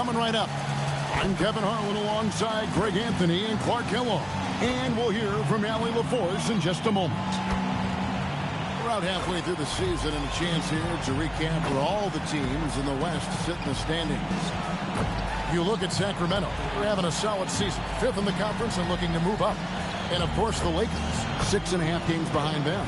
coming right up. I'm Kevin Harlan alongside Greg Anthony and Clark Kellogg. And we'll hear from Allie LaForce in just a moment. We're about halfway through the season and a chance here to recap where all the teams in the West sit in the standings. You look at Sacramento. They're having a solid season. 5th in the conference and looking to move up. And, of course, the Lakers, 6.5 games behind them.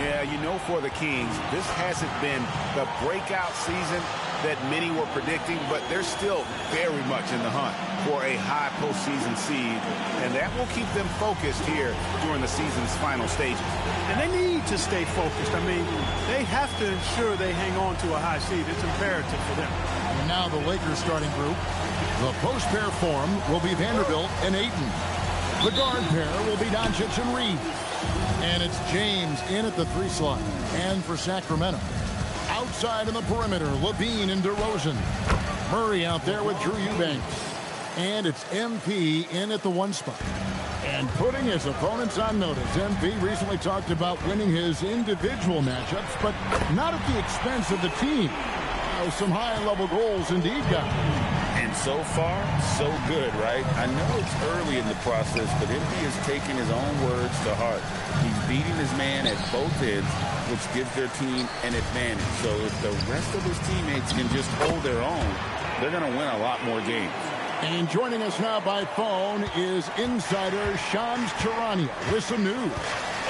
Yeah, you know, for the Kings, this hasn't been the breakout season that many were predicting, but they're still very much in the hunt for a high postseason seed, and that will keep them focused here during the season's final stages. And they need to stay focused. I mean, they have to ensure they hang on to a high seed. It's imperative for them. And now the Lakers starting group. The post pair form will be Vanderbilt and Ayton. The guard pair will be Doncic and Reed. And it's James in at the 3 slot. And for Sacramento, outside in the perimeter, Levine and DeRozan. Murray out there with Drew Eubanks. And it's MP in at the 1 spot. And putting his opponents on notice, MP recently talked about winning his individual matchups, but not at the expense of the team. Some high-level goals indeed, guys. And so far, so good, right? I know it's early in the process, but MP has taken his own words to heart. He's beating his man at both ends, which gives their team an advantage. So if the rest of his teammates can just hold their own, they're going to win a lot more games. And joining us now by phone is insider Shams Charania with some news.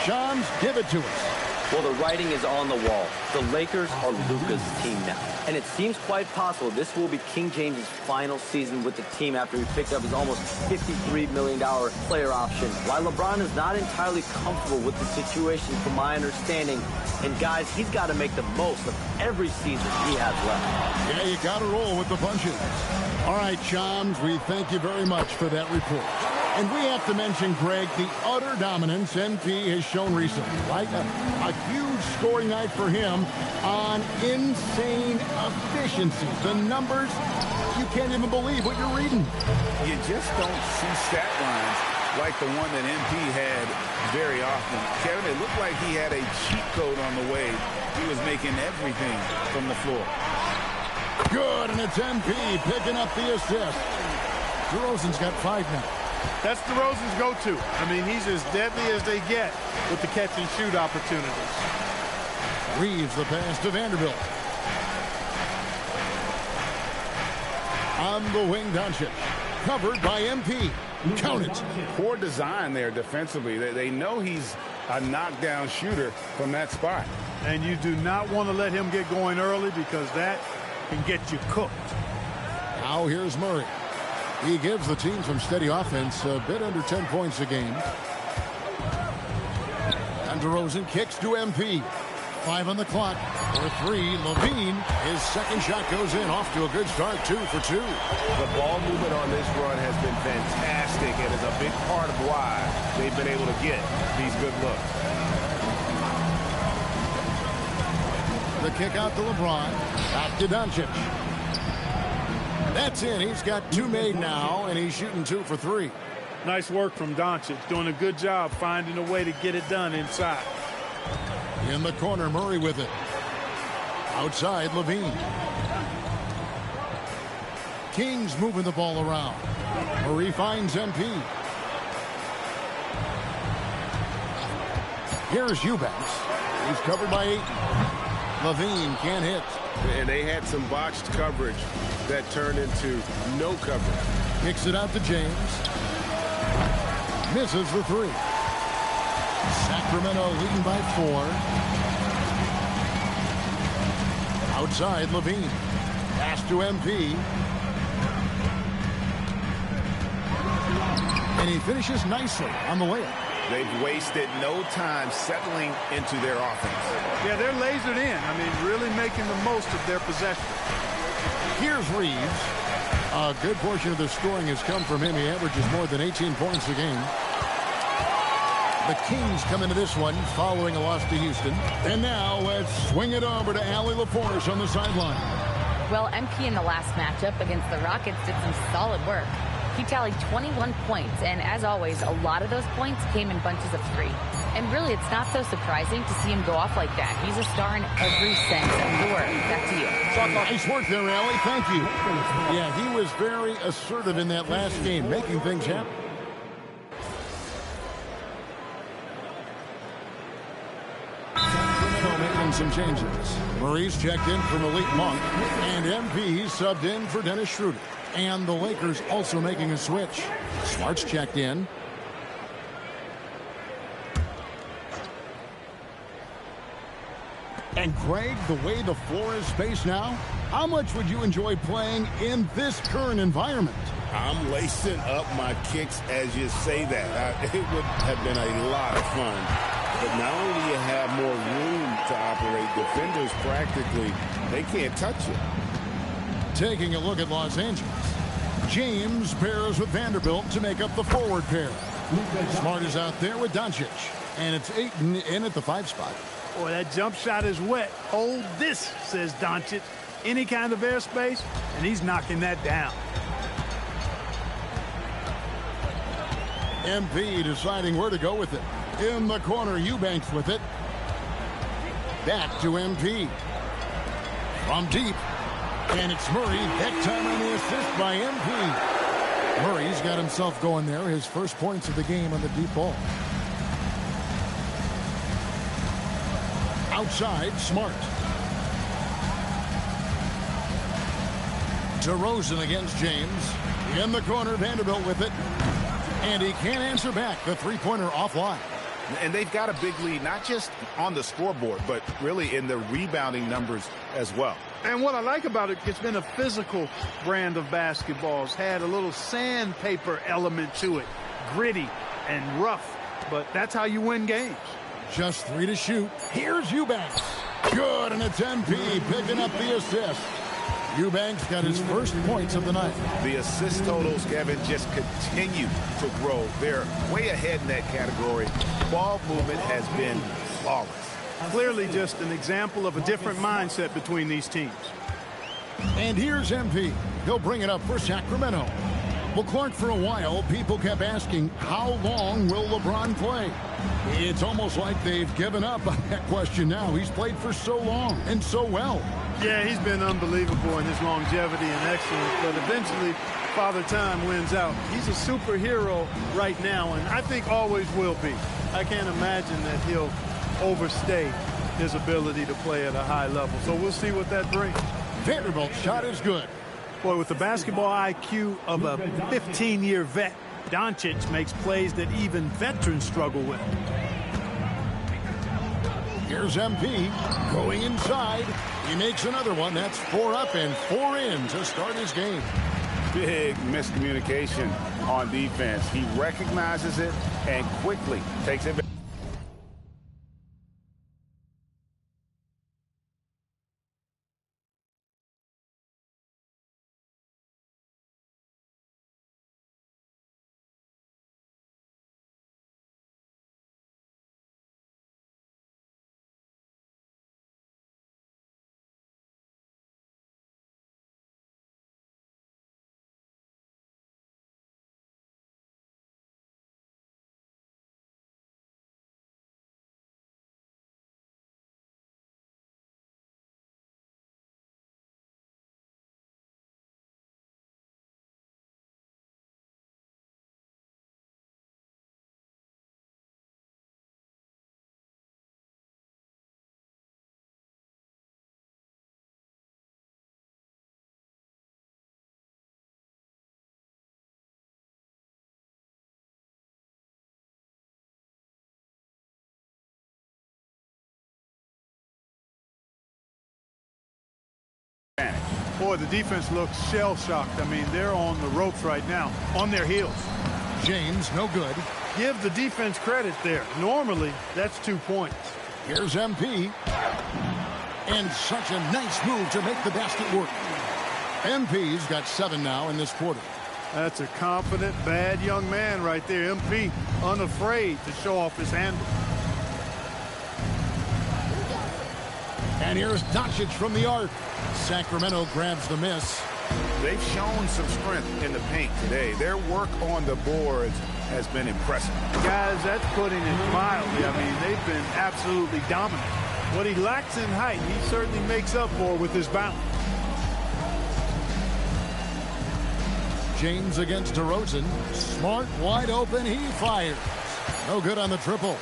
Shams, give it to us. Well, the writing is on the wall. The Lakers are Luka's team now. And it seems quite possible this will be King James's final season with the team after he picked up his almost $53 million player option. While LeBron is not entirely comfortable with the situation from my understanding, and guys, he's got to make the most of every season he has left. Yeah, you got to roll with the punches. All right, Shams, we thank you very much for that report. And we have to mention, Greg, the utter dominance MP has shown recently, right? A huge scoring night for him on insane efficiency. The numbers, you can't even believe what you're reading. You just don't see stat lines like the one that MP had very often. Kevin, it looked like he had a cheat code on the way. He was making everything from the floor. Good, and it's MP picking up the assist. DeRozan's got 5 now. That's DeRozan's go-to. I mean, he's as deadly as they get with the catch-and-shoot opportunities. Reeves the pass to Vanderbilt. On the wing, Doncic. Covered by MP. Count it. Poor design there defensively. They know he's a knockdown shooter from that spot. And you do not want to let him get going early because that can get you cooked. Now here's Murray. He gives the team some steady offense, a bit under 10 points a game. And DeRozan kicks to MP. 5 on the clock. For 3, Levine. His second shot goes in. Off to a good start, 2 for 2. The ball movement on this run has been fantastic and is a big part of why they've been able to get these good looks. The kick out to LeBron. Back to Doncic. That's in. He's got 2 made now, and he's shooting 2 for 3. Nice work from Doncic. Doing a good job finding a way to get it done inside. In the corner, Murray with it. Outside, Levine. Kings moving the ball around. Murray finds MP. Here's Eubanks. He's covered by 8. Levine can't hit. And they had some botched coverage that turned into no coverage. Kicks it out to James. Misses the 3. Sacramento leading by 4. Outside, Levine. Pass to MP. And he finishes nicely on the layup. They've wasted no time settling into their offense. Yeah, they're lasered in. I mean, really making the most of their possession. Here's Reeves. A good portion of the scoring has come from him. He averages more than 18 points a game. The Kings come into this one following a loss to Houston. And now let's swing it over to Allie LaForce on the sideline. Well, MP in the last matchup against the Rockets did some solid work. He tallied 21 points, and as always, a lot of those points came in bunches of 3. And really, it's not so surprising to see him go off like that. He's a star in every sense of the word. Back to you. Nice work there, Allie. Thank you. Yeah, he was very assertive in that last game, making things happen. Making some changes. Murray's checked in for Malik Monk, and MP subbed in for Dennis Schroeder. And the Lakers also making a switch. Smart's checked in. And Craig, the way the floor is spaced now, how much would you enjoy playing in this current environment? I'm lacing up my kicks as you say that. It would have been a lot of fun. But not only do you have more room to operate, defenders practically, they can't touch it. Taking a look at Los Angeles. James pairs with Vanderbilt to make up the forward pair. Smart is out there with Doncic. And it's Ayton in at the 5 spot. Boy, that jump shot is wet. Hold this, says Doncic. Any kind of airspace, and he's knocking that down. MP deciding where to go with it. In the corner, Eubanks with it. Back to MP. From deep. And it's Murray. That time on the assist by MP. Murray's got himself going there. His first points of the game on the deep ball. Outside, Smart. DeRozan against James. In the corner, Vanderbilt with it. And he can't answer back. The three-pointer offline. And they've got a big lead, not just on the scoreboard, but really in the rebounding numbers as well. And what I like about it, it's been a physical brand of basketball. It's had a little sandpaper element to it. Gritty and rough. But that's how you win games. Just 3 to shoot. Here's Eubanks. Good, and it's MP picking up the assist. Eubanks got his first points of the night. The assist totals, Kevin, just continue to grow. They're way ahead in that category. Ball movement has been flawless. Clearly just an example of a different mindset between these teams. And here's MP. He'll bring it up for Sacramento. Well, Clark, for a while, people kept asking, how long will LeBron play? It's almost like they've given up on that question now. He's played for so long and so well. Yeah, he's been unbelievable in his longevity and excellence, but eventually Father Time wins out. He's a superhero right now, and I think always will be. I can't imagine that he'll overstay his ability to play at a high level. So we'll see what that brings. Vanderbilt's shot is good. Boy, with the basketball IQ of a 15-year vet, Doncic makes plays that even veterans struggle with. Here's MP going inside. He makes another one. That's 4 up and 4 in to start his game. Big miscommunication on defense. He recognizes it and quickly takes it back. Boy, the defense looks shell-shocked. I mean, they're on the ropes right now, on their heels. James, no good. Give the defense credit there. Normally, that's 2 points. Here's MP. And such a nice move to make the basket work. MP's got 7 now in this quarter. That's a confident, bad young man right there. MP, unafraid to show off his handle. And here's Doncic from the arc. Sacramento grabs the miss. They've shown some strength in the paint today. Their work on the boards has been impressive. Guys, that's putting it mildly. I mean, they've been absolutely dominant. What he lacks in height, he certainly makes up for with his balance. James against DeRozan. Smart, wide open, he fires. No good on the triple.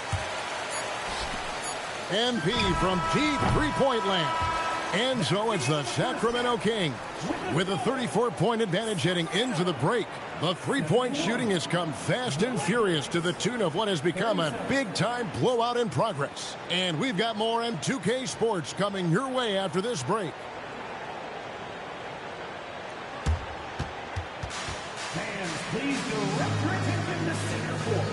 MP from deep three-point land. And so it's the Sacramento Kings with a 34-point advantage heading into the break. The three-point shooting has come fast and furious to the tune of what has become a big-time blowout in progress. And we've got more on 2K Sports coming your way after this break. Fans, please direct your attention to center court.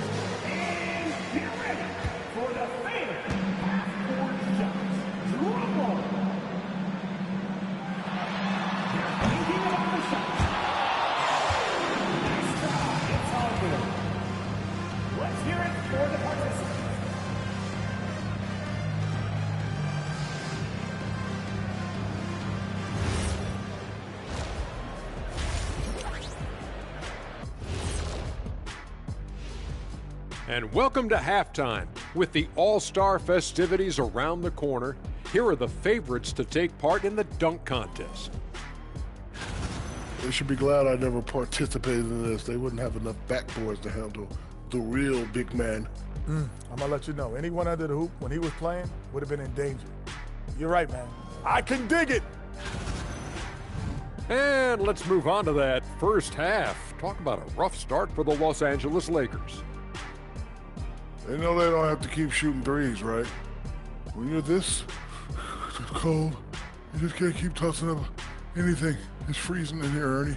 And get ready for the famous half-court shots. Drum roll. They're thinking about the shots. Nice try. It's all good. Let's hear it for the participants. And welcome to halftime. With the All-Star festivities around the corner, here are the favorites to take part in the dunk contest. They should be glad I never participated in this. They wouldn't have enough backboards to handle the real big man. I'm gonna let you know, anyone under the hoop when he was playing would have been in danger. You're right, man. I can dig it. And let's move on to that first half. Talk about a rough start for the Los Angeles Lakers. They know they don't have to keep shooting threes, right? When you're this cold, you just can't keep tossing up anything. It's freezing in here, Ernie.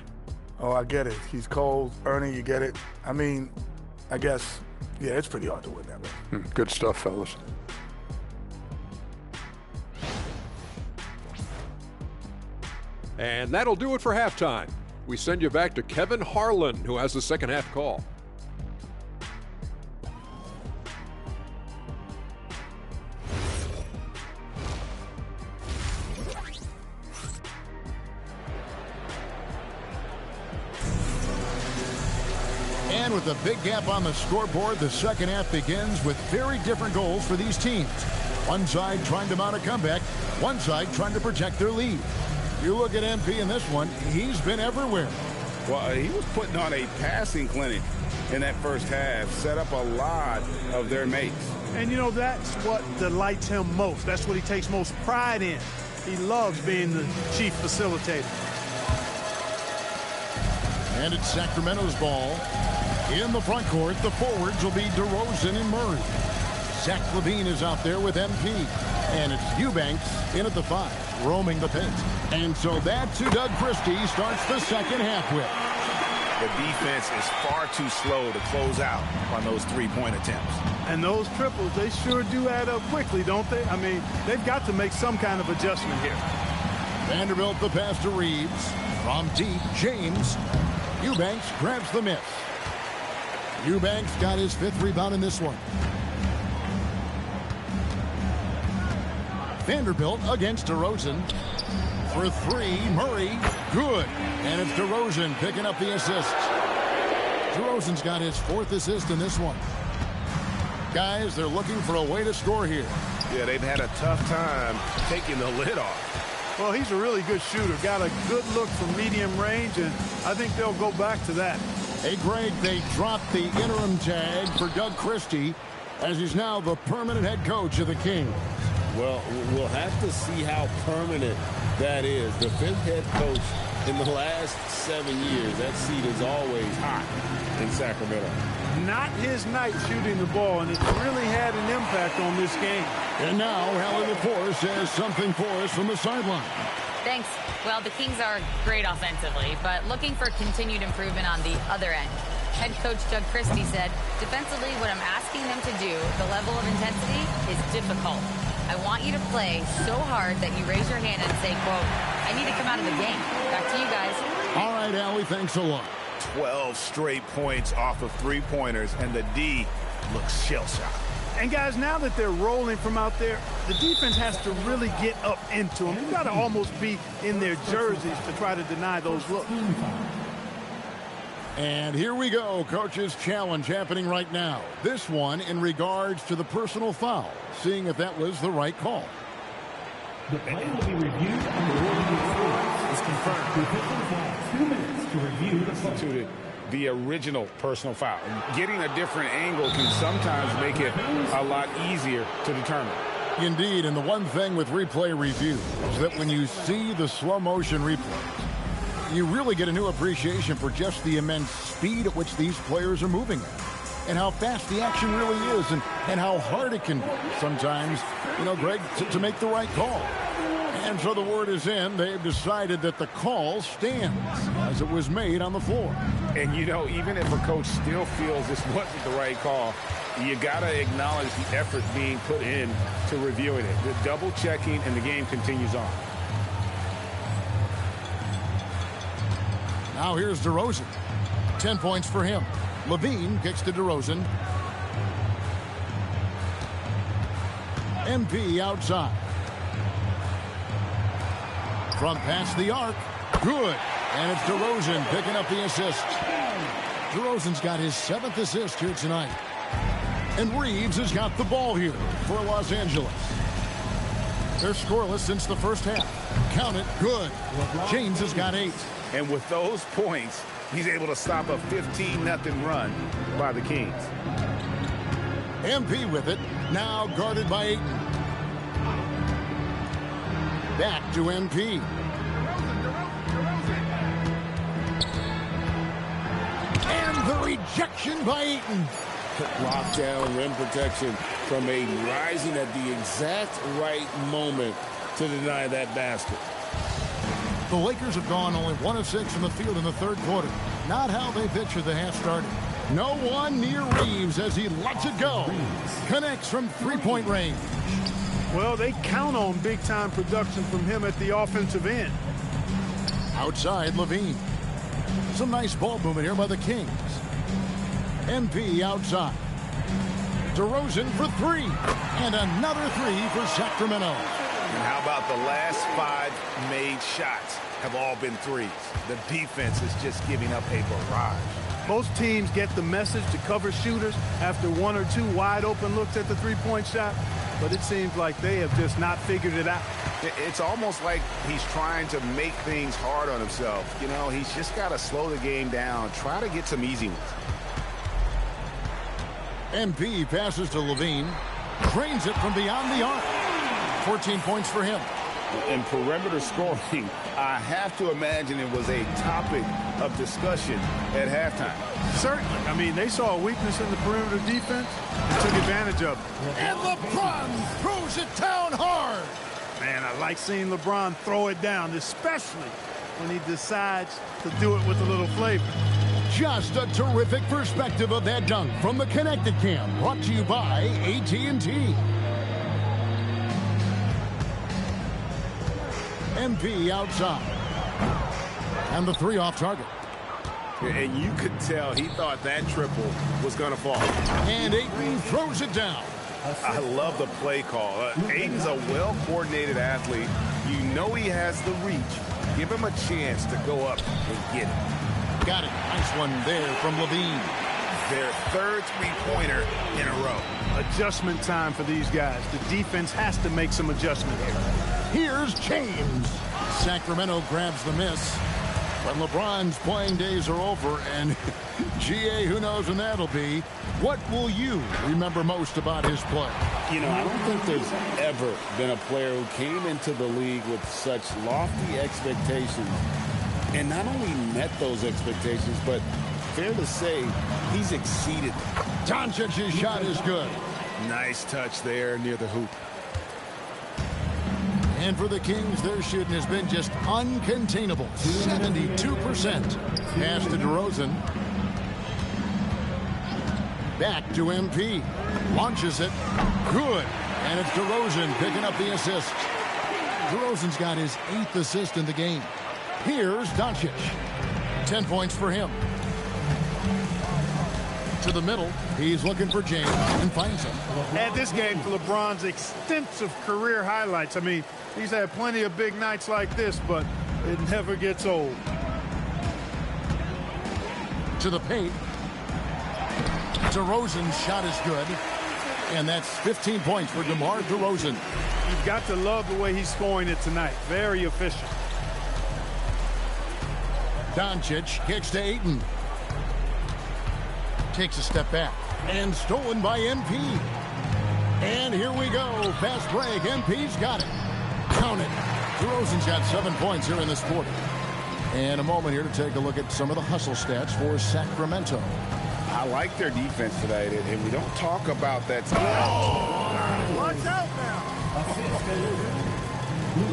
Oh, I get it. He's cold. Ernie, you get it. I mean, I guess, yeah, it's pretty hard to win that way. Good stuff, fellas. And that'll do it for halftime. We send you back to Kevin Harlan, who has the second half call. And with a big gap on the scoreboard, the second half begins with very different goals for these teams. One side trying to mount a comeback, one side trying to protect their lead. You look at MP in this one, he's been everywhere. Well, he was putting on a passing clinic in that first half, set up a lot of their mates. And, you know, that's what delights him most. That's what he takes most pride in. He loves being the chief facilitator. And it's Sacramento's ball. In the front court, the forwards will be DeRozan and Murray. Zach LaVine is out there with MP. And it's Eubanks in at the 5, roaming the paint. And so that's who Doug Christie starts the second half with. The defense is far too slow to close out on those three-point attempts. And those triples, they sure do add up quickly, don't they? I mean, they've got to make some kind of adjustment here. Vanderbilt the pass to Reeves. From deep, James. Eubanks grabs the miss. Eubanks got his 5th rebound in this one. Vanderbilt against DeRozan. For 3, Murray, good. And it's DeRozan picking up the assist. DeRozan's got his 4th assist in this one. Guys, they're looking for a way to score here. Yeah, they've had a tough time taking the lid off. Well, he's a really good shooter. Got a good look from medium range, and I think they'll go back to that. Hey, Greg, they dropped the interim tag for Doug Christie as he's now the permanent head coach of the Kings. Well, we'll have to see how permanent that is. The 5th head coach in the last 7 years. That seat is always hot in Sacramento. Not his night shooting the ball, and it's really had an impact on this game. And now, Hallie LaForce says something for us from the sideline. Thanks. Well, the Kings are great offensively, but looking for continued improvement on the other end. Head coach Doug Christie said, defensively, what I'm asking them to do, the level of intensity, is difficult. I want you to play so hard that you raise your hand and say, quote, I need to come out of the game. Back to you guys. All right, Allie, thanks a lot. 12 straight points off of three-pointers, and the D looks shell-shocked. And, guys, now that they're rolling from out there, the defense has to really get up into them. You've got to almost be in their jerseys to try to deny those looks. And here we go. Coach's challenge happening right now. This one in regards to the personal foul, seeing if that was the right call. The play will be reviewed and the ruling is confirmed. The officials have 2 minutes to review the substitute. The original personal foul. Getting a different angle can sometimes make it a lot easier to determine. Indeed, and the one thing with replay review is that when you see the slow motion replays, you really get a new appreciation for just the immense speed at which these players are moving at, and how fast the action really is, and how hard it can be sometimes, you know, Greg, to make the right call. And so the word is in. They've decided that the call stands as it was made on the floor. And, you know, even if a coach still feels this wasn't the right call, you got to acknowledge the effort being put in to reviewing it. The double checking, and the game continues on. Now here's DeRozan. 10 points for him. Levine kicks to DeRozan. MP outside. From past the arc. Good. And it's DeRozan picking up the assist. DeRozan's got his 7th assist here tonight. And Reeves has got the ball here for Los Angeles. They're scoreless since the first half. Count it. Good. James has got 8. And with those points, he's able to stop a 15-0 run by the Kings. MP with it. Now guarded by Ayton. Back to MP. And the rejection by Ayton. Lockdown, rim protection from Ayton, rising at the exact right moment to deny that basket. The Lakers have gone only 1 of 6 from the field in the third quarter. Not how they pictured the half started. No one near Reeves as he lets it go. Connects from three-point range. Well, they count on big-time production from him at the offensive end. Outside, Levine. Some nice ball movement here by the Kings. MP outside. DeRozan for 3. And another 3 for Sacramento. And how about the last 5 made shots have all been threes? The defense is just giving up a barrage. Most teams get the message to cover shooters after 1 or 2 wide-open looks at the three-point shot, but it seems like they have just not figured it out. It's almost like he's trying to make things hard on himself. You know, he's just got to slow the game down, try to get some easy ones. MP passes to Levine. Drains it from beyond the arc. 14 points for him. In perimeter scoring, I have to imagine it was a topic of discussion at halftime. Certainly. I mean, they saw a weakness in the perimeter defense and took advantage of it. And LeBron throws it down hard. Man, I like seeing LeBron throw it down, especially when he decides to do it with a little flavor. Just a terrific perspective of that dunk from the Connected Cam, brought to you by AT&T. MP outside. And the 3 off target. And you could tell he thought that triple was going to fall. And Ayton throws it down. I love the play call. Ayton's a well-coordinated athlete. You know he has the reach. Give him a chance to go up and get it. Got it. Nice one there from Levine. Their 3rd three-pointer in a row. Adjustment time for these guys. The defense has to make some adjustment here. Here's James. Sacramento grabs the miss. But LeBron's playing days are over, and GA, who knows when that'll be. What will you remember most about his play? You know, I don't think there's ever been a player who came into the league with such lofty expectations and not only met those expectations, but fair to say, he's exceeded them. Doncic's shot is good. Nice touch there near the hoop. And for the Kings, their shooting has been just uncontainable. 72%. Pass to DeRozan. Back to MP. Launches it. Good. And it's DeRozan picking up the assist. DeRozan's got his 8th assist in the game. Here's Doncic. 10 points for him. To the middle. He's looking for James and finds him. Add this game to LeBron's extensive career highlights. I mean, he's had plenty of big nights like this, but it never gets old. To the paint. DeRozan's shot is good. And that's 15 points for DeMar DeRozan. You've got to love the way he's scoring it tonight. Very efficient. Doncic kicks to Ayton. Takes a step back. And stolen by MP. And here we go. Fast break. MP's got it. Count it. DeRozan's got 7 points here in this quarter. And a moment here to take a look at some of the hustle stats for Sacramento. I like their defense tonight, and we don't talk about that. Watch out now.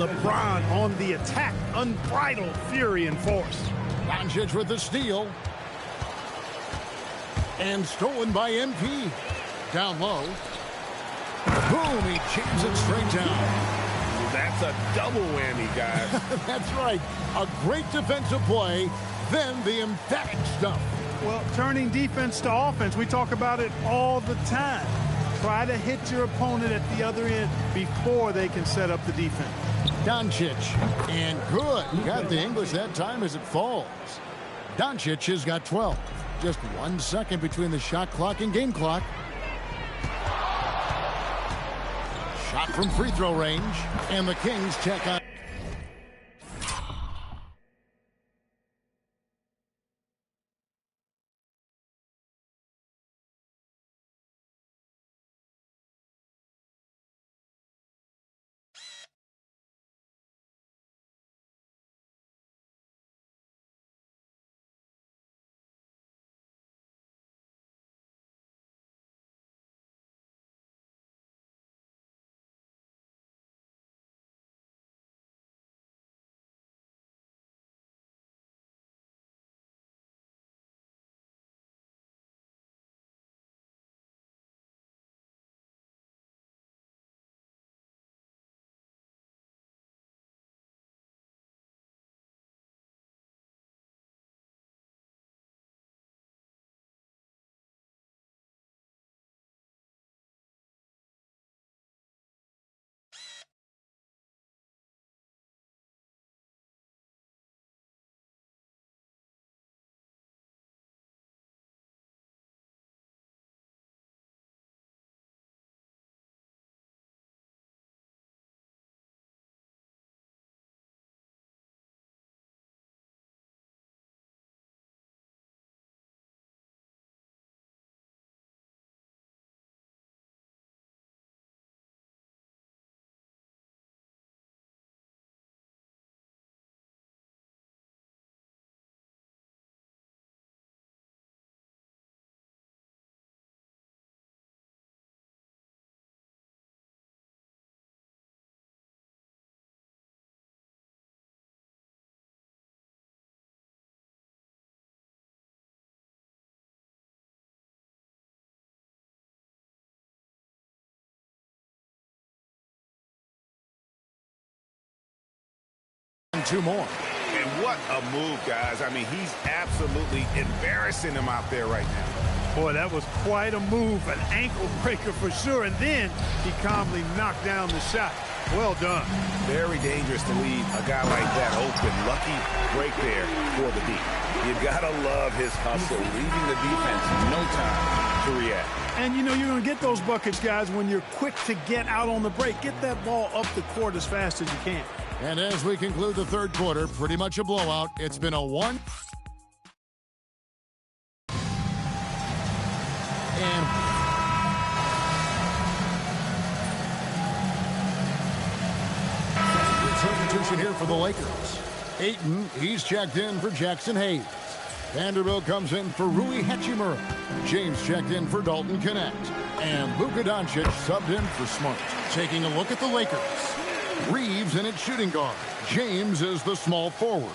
LeBron on the attack. Unbridled fury and force. Doncic with the steal. And stolen by MP. Down low. Boom, he jams it straight down. That's a double whammy, guys. That's right. A great defensive play, then the emphatic stuff. Well, turning defense to offense, we talk about it all the time. Try to hit your opponent at the other end before they can set up the defense. Doncic, and good. Got the English that time as it falls. Doncic has got 12. Just 1 second between the shot clock and game clock. Shot from free throw range, and the Kings check out. And 2 more. And what a move, guys. I mean, he's absolutely embarrassing him out there right now. Boy, that was quite a move, an ankle breaker for sure. And then he calmly knocked down the shot. Well done. Very dangerous to leave a guy like that open. Lucky break there for the D. You've got to love his hustle, leaving the defense no time to react. And, you know, you're going to get those buckets, guys, when you're quick to get out on the break. Get that ball up the court as fast as you can. And as we conclude the third quarter, pretty much a blowout. It's been a 1. And substitution here for the Lakers. Ayton, he's checked in for Jackson Hayes. Vanderbilt comes in for Rui Hachimura. James checked in for Dalton Connect. And Luka Doncic subbed in for Smart. Taking a look at the Lakers. Reeves in at shooting guard. James is the small forward.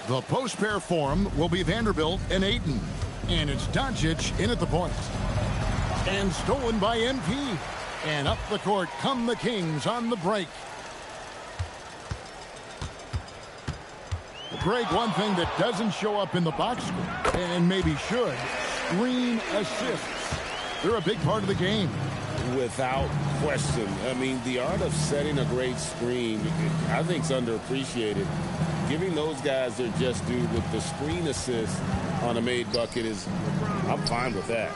The post pair form will be Vanderbilt and Ayton. And it's Doncic in at the point. And stolen by MP. And up the court come the Kings on the break. Greg, one thing that doesn't show up in the box score, and maybe should, screen assists. They're a big part of the game. Without question. I mean, the art of setting a great screen, I think, is underappreciated. Giving those guys their just due with the screen assist on a made bucket is, I'm fine with that.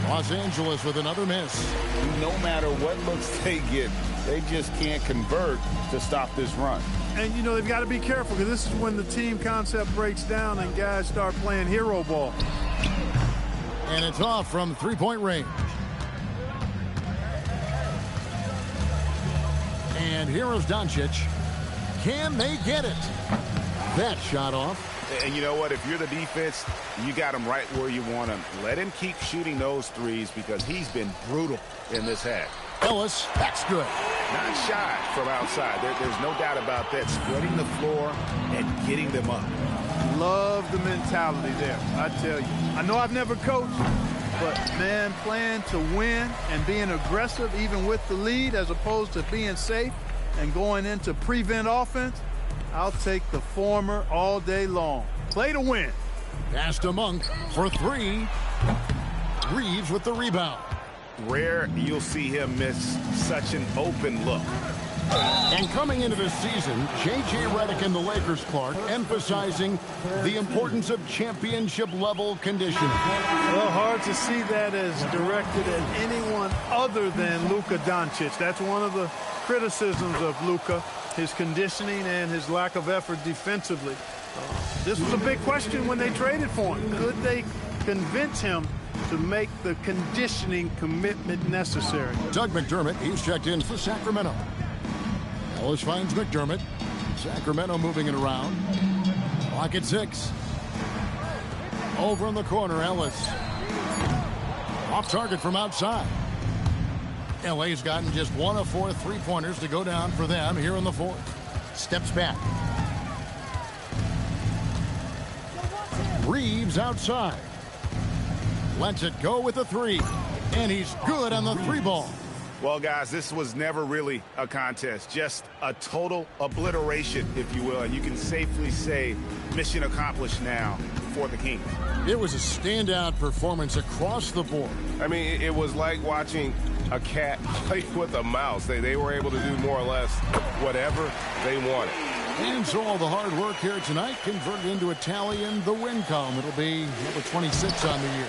Los Angeles with another miss. No matter what looks they get, they just can't convert to stop this run. And, you know, they've got to be careful because this is when the team concept breaks down and guys start playing hero ball. And it's off from three-point range. And here is Doncic. Can they get it? That shot off. And you know what? If you're the defense, you got him right where you want him. Let him keep shooting those threes because he's been brutal in this half. Ellis, that's good. Not shy from outside. There's no doubt about that. Spreading the floor and getting them up. Love the mentality there, I tell you. I know I've never coached, but, man, playing to win and being aggressive even with the lead as opposed to being safe and going into prevent offense, I'll take the former all day long. Play to win. Pass to Monk for three. Reeves with the rebound. Rare you'll see him miss such an open look. And coming into this season, J.J. Redick and the Lakers, Clark, emphasizing the importance of championship-level conditioning. Well, hard to see that as directed at anyone other than Luka Doncic. That's one of the criticisms of Luka, his conditioning and his lack of effort defensively. This was a big question when they traded for him. Could they convince him to make the conditioning commitment necessary? Doug McDermott, he's checked in for Sacramento. Ellis finds McDermott. Sacramento moving it around. Clock at 6. Over in the corner, Ellis. Off target from outside. LA's gotten just 1 of 4 three-pointers to go down for them here in the fourth. Steps back. Reeves outside. Lets it go with the three. And he's good on the three ball. Well, guys, this was never really a contest, just a total obliteration, if you will. And you can safely say mission accomplished now for the Kings. It was a standout performance across the board. I mean, it was like watching a cat play with a mouse. They were able to do more or less whatever they wanted. And so all the hard work here tonight converted into a tally in the win column. It'll be number 26 on the year.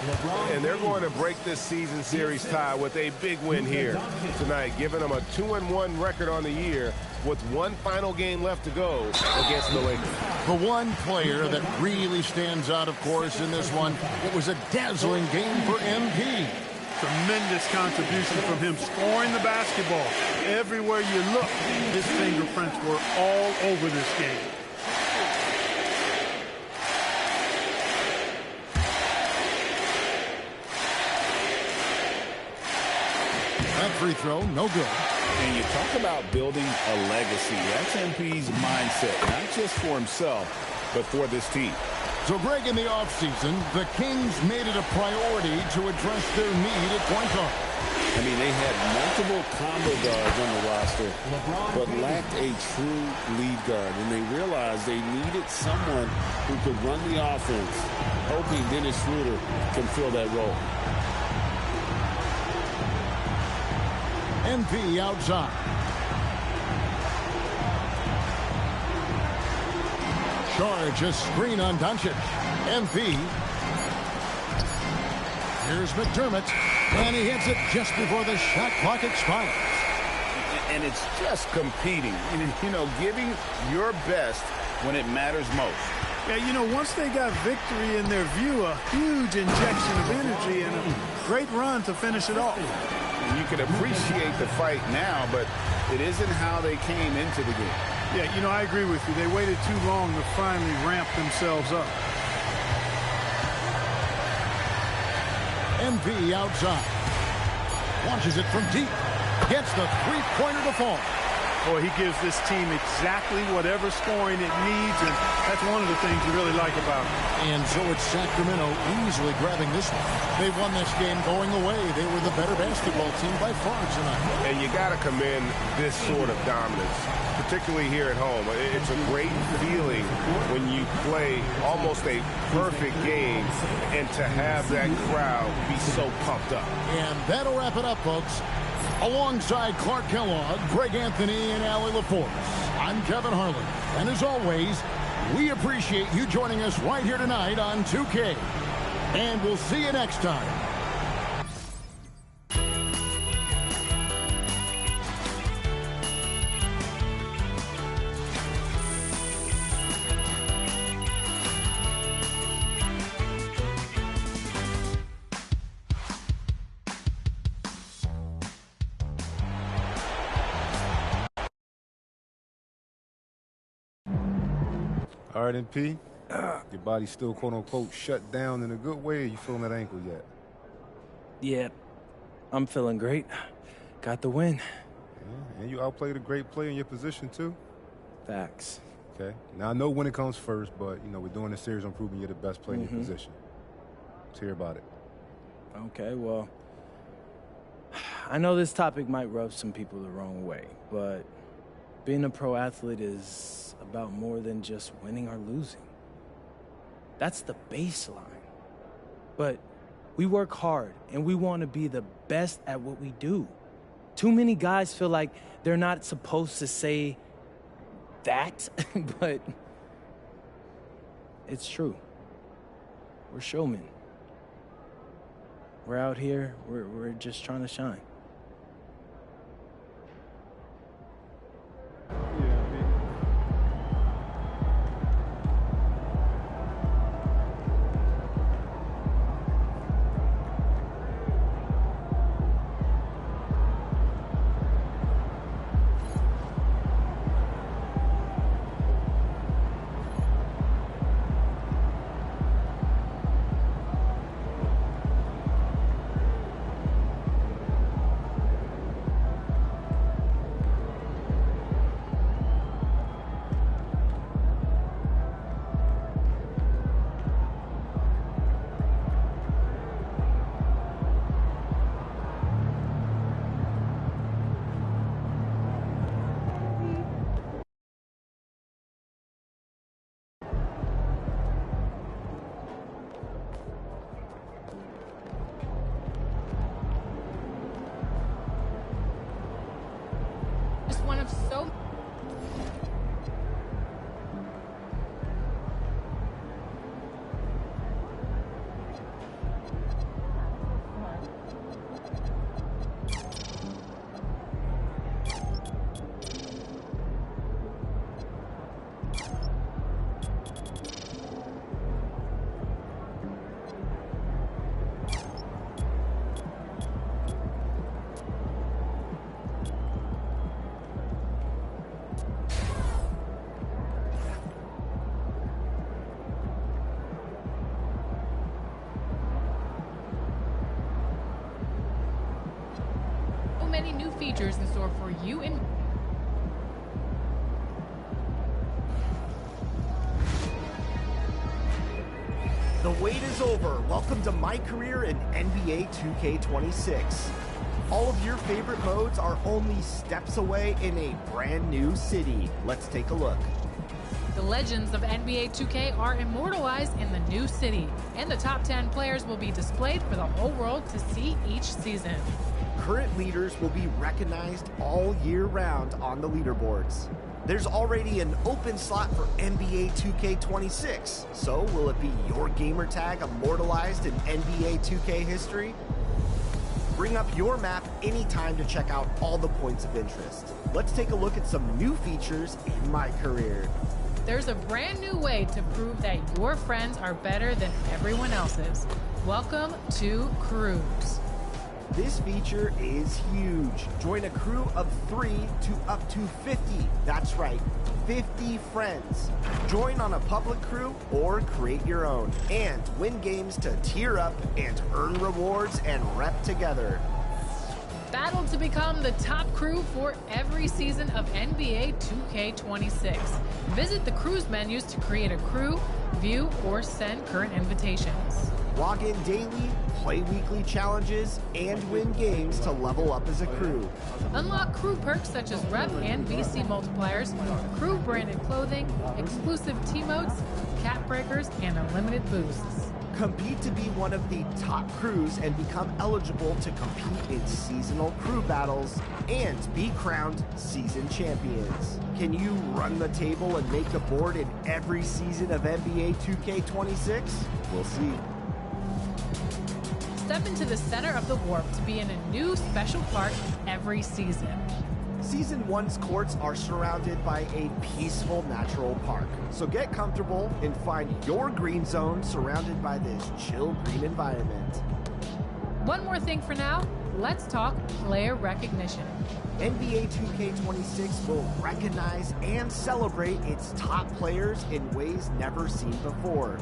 And they're going to break this season series tie with a big win here tonight, giving them a 2-1 record on the year with one final game left to go against the Lakers. The one player that really stands out, of course, in this one, it was a dazzling game for MP. Tremendous contribution from him scoring the basketball. Everywhere you look, his fingerprints were all over this game. That free throw, no good. And you talk about building a legacy. That's MP's mindset, not just for himself, but for this team. So, Greg, in the offseason, the Kings made it a priority to address their need at point guard. I mean, they had multiple combo guards on the roster, but lacked a true lead guard. And they realized they needed someone who could run the offense, hoping Dennis Schroeder can fill that role. MP outside. Charge a screen on Doncic. MP. Here's McDermott. And he hits it just before the shot clock expires. And it's just competing. You know, giving your best when it matters most. Yeah, you know, once they got victory in their view, a huge injection of energy and a great run to finish it off. And you can appreciate the fight now, but it isn't how they came into the game. Yeah, you know, I agree with you. They waited too long to finally ramp themselves up. MP outside. Launches it from deep. Gets the three-pointer to fall. Boy, he gives this team exactly whatever scoring it needs, and that's one of the things you really like about him. And so it's Sacramento easily grabbing this one. They won this game going away. They were the better basketball team by far tonight. And you got to commend this sort of dominance, particularly here at home. It's a great feeling when you play almost a perfect game and to have that crowd be so pumped up. And that'll wrap it up, folks. Alongside Clark Kellogg, Greg Anthony, and Allie LaForce, I'm Kevin Harlan. And as always, we appreciate you joining us right here tonight on 2K. And we'll see you next time. All right, MP, your body's still quote-unquote shut down in a good way, or you feeling that ankle yet? Yeah, I'm feeling great. Got the win. Yeah, and you outplayed a great player in your position, too. Facts. Okay. Now, I know when it comes first, but, you know, we're doing this series on proving you're the best player in your position. Let's hear about it. Okay, well, I know this topic might rub some people the wrong way, but being a pro athlete is about more than just winning or losing. That's the baseline. But we work hard and we want to be the best at what we do. Too many guys feel like they're not supposed to say that, but it's true. We're showmen. We're out here, we're just trying to shine. One of so many new features in store for you and the wait is over. Welcome to My Career in NBA 2K26. All of your favorite modes are only steps away in a brand new city. Let's take a look. the legends of NBA 2K are immortalized in the new city, and the top 10 players will be displayed for the whole world to see each season. Current leaders will be recognized all year round on the leaderboards. There's already an open slot for NBA 2K26, so will it be your gamer tag immortalized in NBA 2K history? Bring up your map anytime to check out all the points of interest. Let's take a look at some new features in My Career. There's a brand new way to prove that your friends are better than everyone else's. Welcome to Crews. This feature is huge. Join a crew of 3 to up to 50. That's right, 50 friends. Join on a public crew or create your own. And win games to tier up and earn rewards and rep together. Battle to become the top crew for every season of NBA 2K26. Visit the crew's menus to create a crew, view, or send current invitations. Log in daily, play weekly challenges, and win games to level up as a crew. Unlock crew perks such as Rep and VC multipliers, crew branded clothing, exclusive T-modes, cap breakers, and unlimited boosts. Compete to be one of the top crews and become eligible to compete in seasonal crew battles and be crowned season champions. Can you run the table and make the board in every season of NBA 2K26? We'll see. Step into the center of the warp to be in a new special park every season. Season 1's courts are surrounded by a peaceful natural park. So get comfortable and find your green zone surrounded by this chill green environment. One more thing for now, let's talk player recognition. NBA 2K26 will recognize and celebrate its top players in ways never seen before.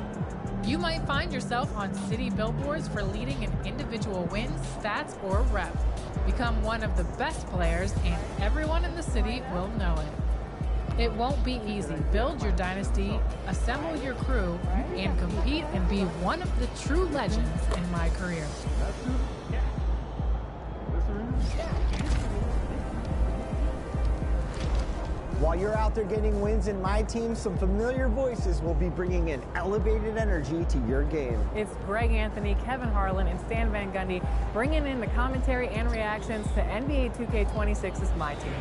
You might find yourself on city billboards for leading an individual win, stats, or rep. Become one of the best players, and everyone in the city will know it. It won't be easy. Build your dynasty, assemble your crew, and compete and be one of the true legends in my career. While you're out there getting wins in my team, some familiar voices will be bringing an elevated energy to your game. It's Greg Anthony, Kevin Harlan, and Stan Van Gundy bringing in the commentary and reactions to NBA 2K26's My Team.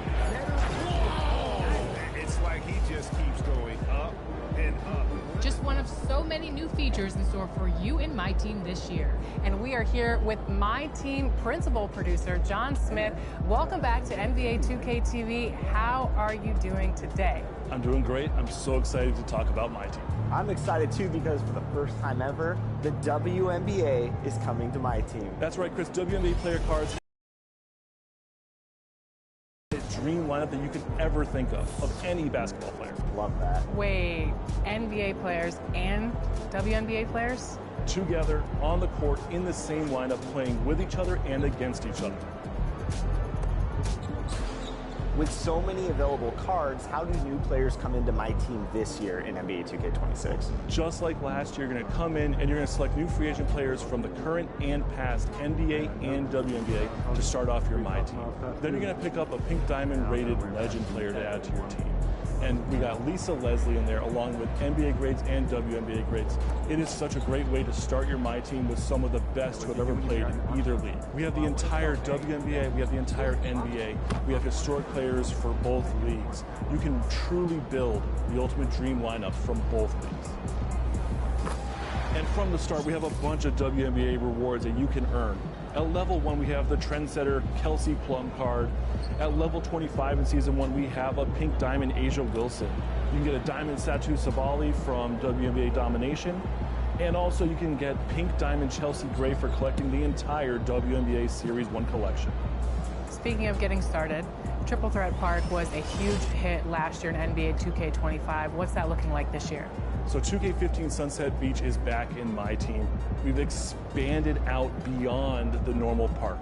It's like he just keeps going up and up. Just one of so many new features in store for you and My Team this year. And we are here with My Team principal producer, John Smith. Welcome back to NBA 2K TV. How are you doing today? I'm doing great. I'm so excited to talk about My Team. I'm excited too because for the first time ever, the WNBA is coming to My Team. That's right, Chris. WNBA player cards dream lineup that you could ever think of any basketball player. Love that. Wait, NBA players and WNBA players? Together, on the court, in the same lineup, playing with each other and against each other. With so many available cards, how do new players come into My Team this year in NBA 2K26? Just like last year, you're going to come in and you're going to select new free agent players from the current and past NBA and WNBA to start off your My Team. Then you're going to pick up a pink diamond rated legend player to add to your team. And we got Lisa Leslie in there along with NBA grades and WNBA grades. It is such a great way to start your My Team with some of the best who have ever played in either league. We have the entire WNBA, we have the entire NBA, we have historic players for both leagues. You can truly build the ultimate dream lineup from both leagues. And from the start, we have a bunch of WNBA rewards that you can earn. At level 1, we have the trendsetter Kelsey Plum card. At level 25 in Season 1, we have a pink diamond Asia Wilson. You can get a diamond Satu Sabali from WNBA Domination. And also you can get pink diamond Chelsea Gray for collecting the entire WNBA Series 1 collection. Speaking of getting started, Triple Threat Park was a huge hit last year in NBA 2K25. What's that looking like this year? So 2K15 Sunset Beach is back in My Team. We've expanded out beyond the normal park.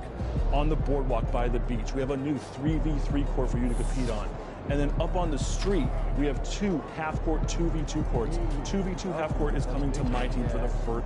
On the boardwalk by the beach, we have a new 3v3 court for you to compete on. And then up on the street, we have 2 half-court 2v2 courts. 2v2 half-court is coming to My Team for the first.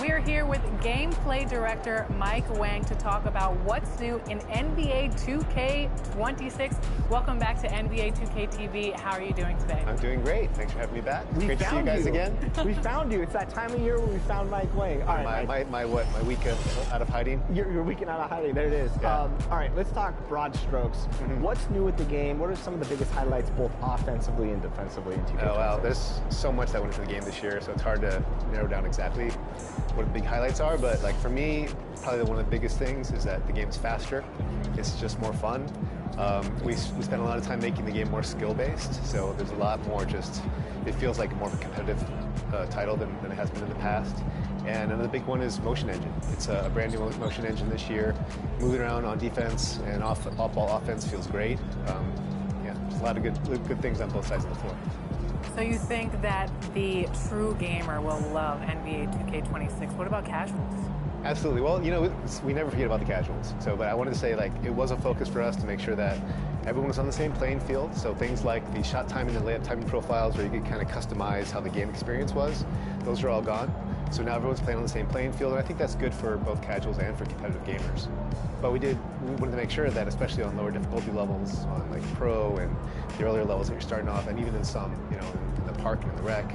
We are here with gameplay director Mike Wang to talk about what's new in NBA 2K26. Welcome back to NBA 2K TV. How are you doing today? I'm doing great. Thanks for having me back. Great to see you guys again. We found you. It's that time of year where we found Mike Wang. All right, my week out of hiding? Your weekend out of hiding. There it is. Yeah. All right, let's talk broad strokes. What's new with the game? What are some of the biggest highlights, both offensively and defensively in 2K26? Oh, wow. There's so much that went into the game this year, so it's hard to narrow down exactly what the big highlights are, but like for me, probably one of the biggest things is that the game's faster. It's just more fun. We spent a lot of time making the game more skill-based, so there's a lot more it feels like more of a competitive title than it has been in the past. And another big one is motion engine. It's a brand new motion engine this year. Moving around on defense and off-ball offense feels great. Yeah, there's a lot of good things on both sides of the floor. So you think that the true gamer will love NBA 2K26. What about casuals? Absolutely. Well, you know, we never forget about the casuals. So, but I wanted to say, like, it was a focus for us to make sure that everyone was on the same playing field. So things like the shot timing and layup timing profiles, where you could kind of customize how the game experience was, those are all gone. So now everyone's playing on the same playing field, and I think that's good for both casuals and for competitive gamers. But we wanted to make sure that, especially on lower difficulty levels, on like pro and the earlier levels that you're starting off, and even in some, you know, in the park and in the rec,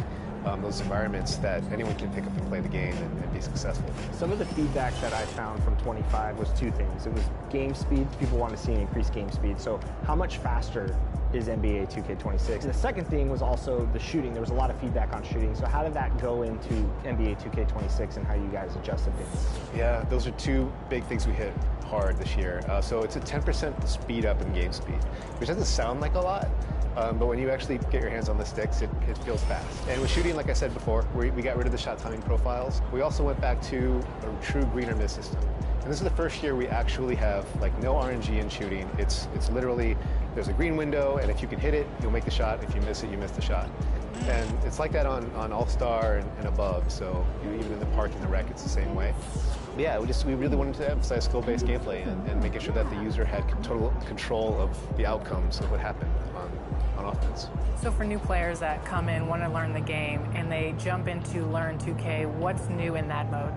those environments, that anyone can pick up and play the game and be successful. Some of the feedback that I found from 25 was two things. It was game speed. People want to see an increased game speed. So how much faster is NBA 2K26? And the second thing was also the shooting. There was a lot of feedback on shooting. So how did that go into NBA 2K26 and how you guys adjusted things? Yeah, those are two big things we hit hard this year. So it's a 10% speed up in game speed, which doesn't sound like a lot, but when you actually get your hands on the sticks, it feels fast. And with shooting, like I said before, we got rid of the shot timing profiles. We also went back to a true green or miss system. And this is the first year we actually have like no RNG in shooting. It's literally, there's a green window, and if you can hit it, you'll make the shot. If you miss it, you miss the shot. And it's like that on All-Star and above. So even in the park and the rec, it's the same way. But yeah, we really wanted to emphasize skill-based gameplay and making sure that the user had total control of the outcomes of what happened on offense. So for new players that come in, want to learn the game, and they jump into Learn 2K, what's new in that mode?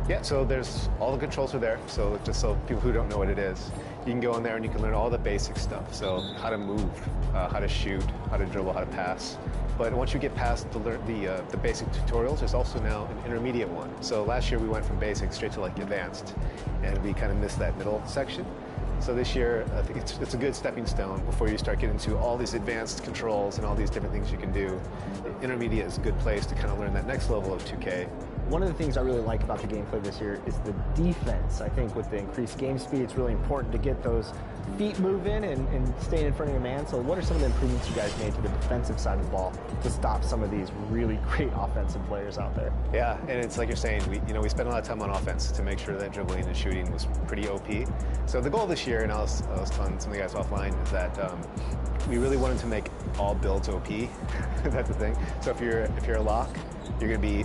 Yeah, so there's all the controls are there. So just so people who don't know what it is, you can go in there and you can learn all the basic stuff. So how to move, how to shoot, how to dribble, how to pass. But once you get past the basic tutorials, there's also now an intermediate one. So last year we went from basic straight to like advanced, and we kind of missed that middle section. So this year, I think it's a good stepping stone before you start getting into all these advanced controls and all these different things you can do. Intermediate is a good place to kind of learn that next level of 2K. One of the things I really like about the gameplay this year is the defense. I think with the increased game speed, it's really important to get those feet moving and staying in front of your man. So what are some of the improvements you guys made to the defensive side of the ball to stop some of these really great offensive players out there? Yeah, and it's like you're saying, we spent a lot of time on offense to make sure that dribbling and shooting was pretty OP. So the goal this year, and I was telling some of the guys offline, is that we really wanted to make all builds OP. That's the thing. So if you're a lock, you're going to be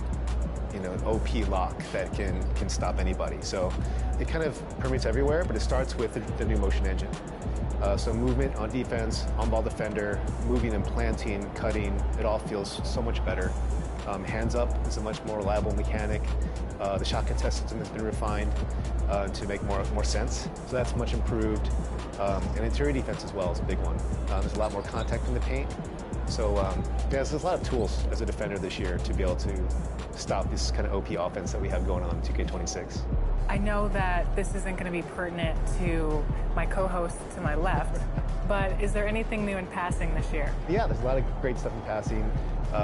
an OP lock that can stop anybody. So it kind of permeates everywhere, but it starts with the new motion engine. So movement on defense, on-ball defender, moving and planting, cutting, it all feels so much better. Hands up is a much more reliable mechanic. The shot contest system has been refined to make more sense. So that's much improved. And interior defense as well is a big one. There's a lot more contact in the paint. So there's a lot of tools as a defender this year to be able to stop this kind of OP offense that we have going on in 2K26. I know that this isn't going to be pertinent to my co-host to my left, but is there anything new in passing this year? Yeah, there's a lot of great stuff in passing.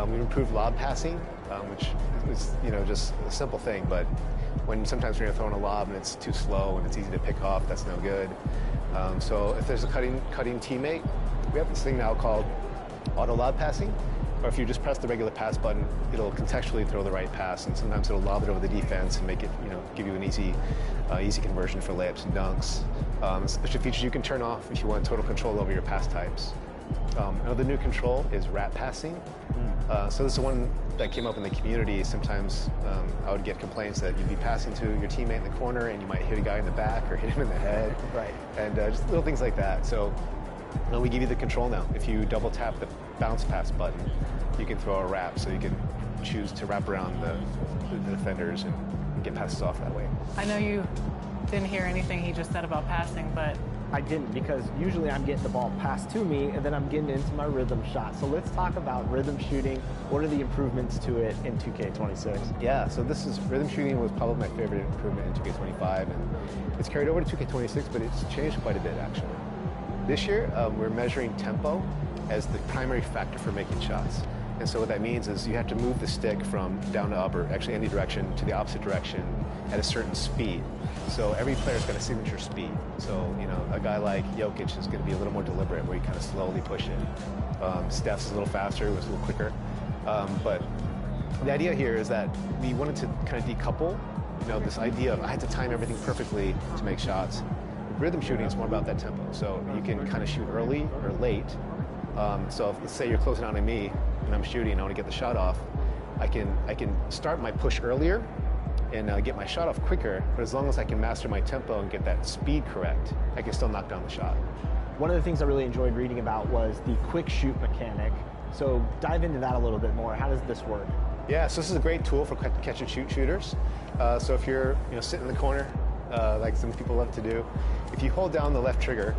We've improved lob passing, which is just a simple thing, but sometimes when you're throwing a lob and it's too slow and it's easy to pick off, that's no good. So if there's a cutting teammate, we have this thing now called auto lob passing, or if you just press the regular pass button, it'll contextually throw the right pass, and sometimes it'll lob it over the defense and make it, give you an easy conversion for layups and dunks. Special features you can turn off if you want total control over your pass types. Another new control is wrap passing. So this is one that came up in the community. Sometimes I would get complaints that you'd be passing to your teammate in the corner and you might hit a guy in the back or hit him in the head. Right. And just little things like that. So we give you the control now. If you double tap the bounce pass button, you can throw a wrap, so you can choose to wrap around the defenders and get passes off that way. I know you didn't hear anything he just said about passing, but I didn't, because usually I'm getting the ball passed to me and then I'm getting into my rhythm shot. So let's talk about rhythm shooting. What are the improvements to it in 2K26? Yeah, so rhythm shooting was probably my favorite improvement in 2K25, and it's carried over to 2K26, but it's changed quite a bit actually. This year, we're measuring tempo as the primary factor for making shots. And so what that means is you have to move the stick from down to up, or actually any direction, to the opposite direction at a certain speed. So every player's got a signature speed. So, a guy like Jokic is going to be a little more deliberate, where you kind of slowly push it. Steph's is a little faster, it was a little quicker. But the idea here is that we wanted to kind of decouple, this idea of I had to time everything perfectly to make shots. Rhythm shooting is more about that tempo. So you can kind of shoot early or late, So if, let's say you're closing out on me and I'm shooting and I want to get the shot off, I can start my push earlier and get my shot off quicker, but as long as I can master my tempo and get that speed correct, I can still knock down the shot. One of the things I really enjoyed reading about was the quick shoot mechanic. So dive into that a little bit more. How does this work? Yeah, so this is a great tool for catch and shoot shooters. So if you're sitting in the corner, like some people love to do, if you hold down the left trigger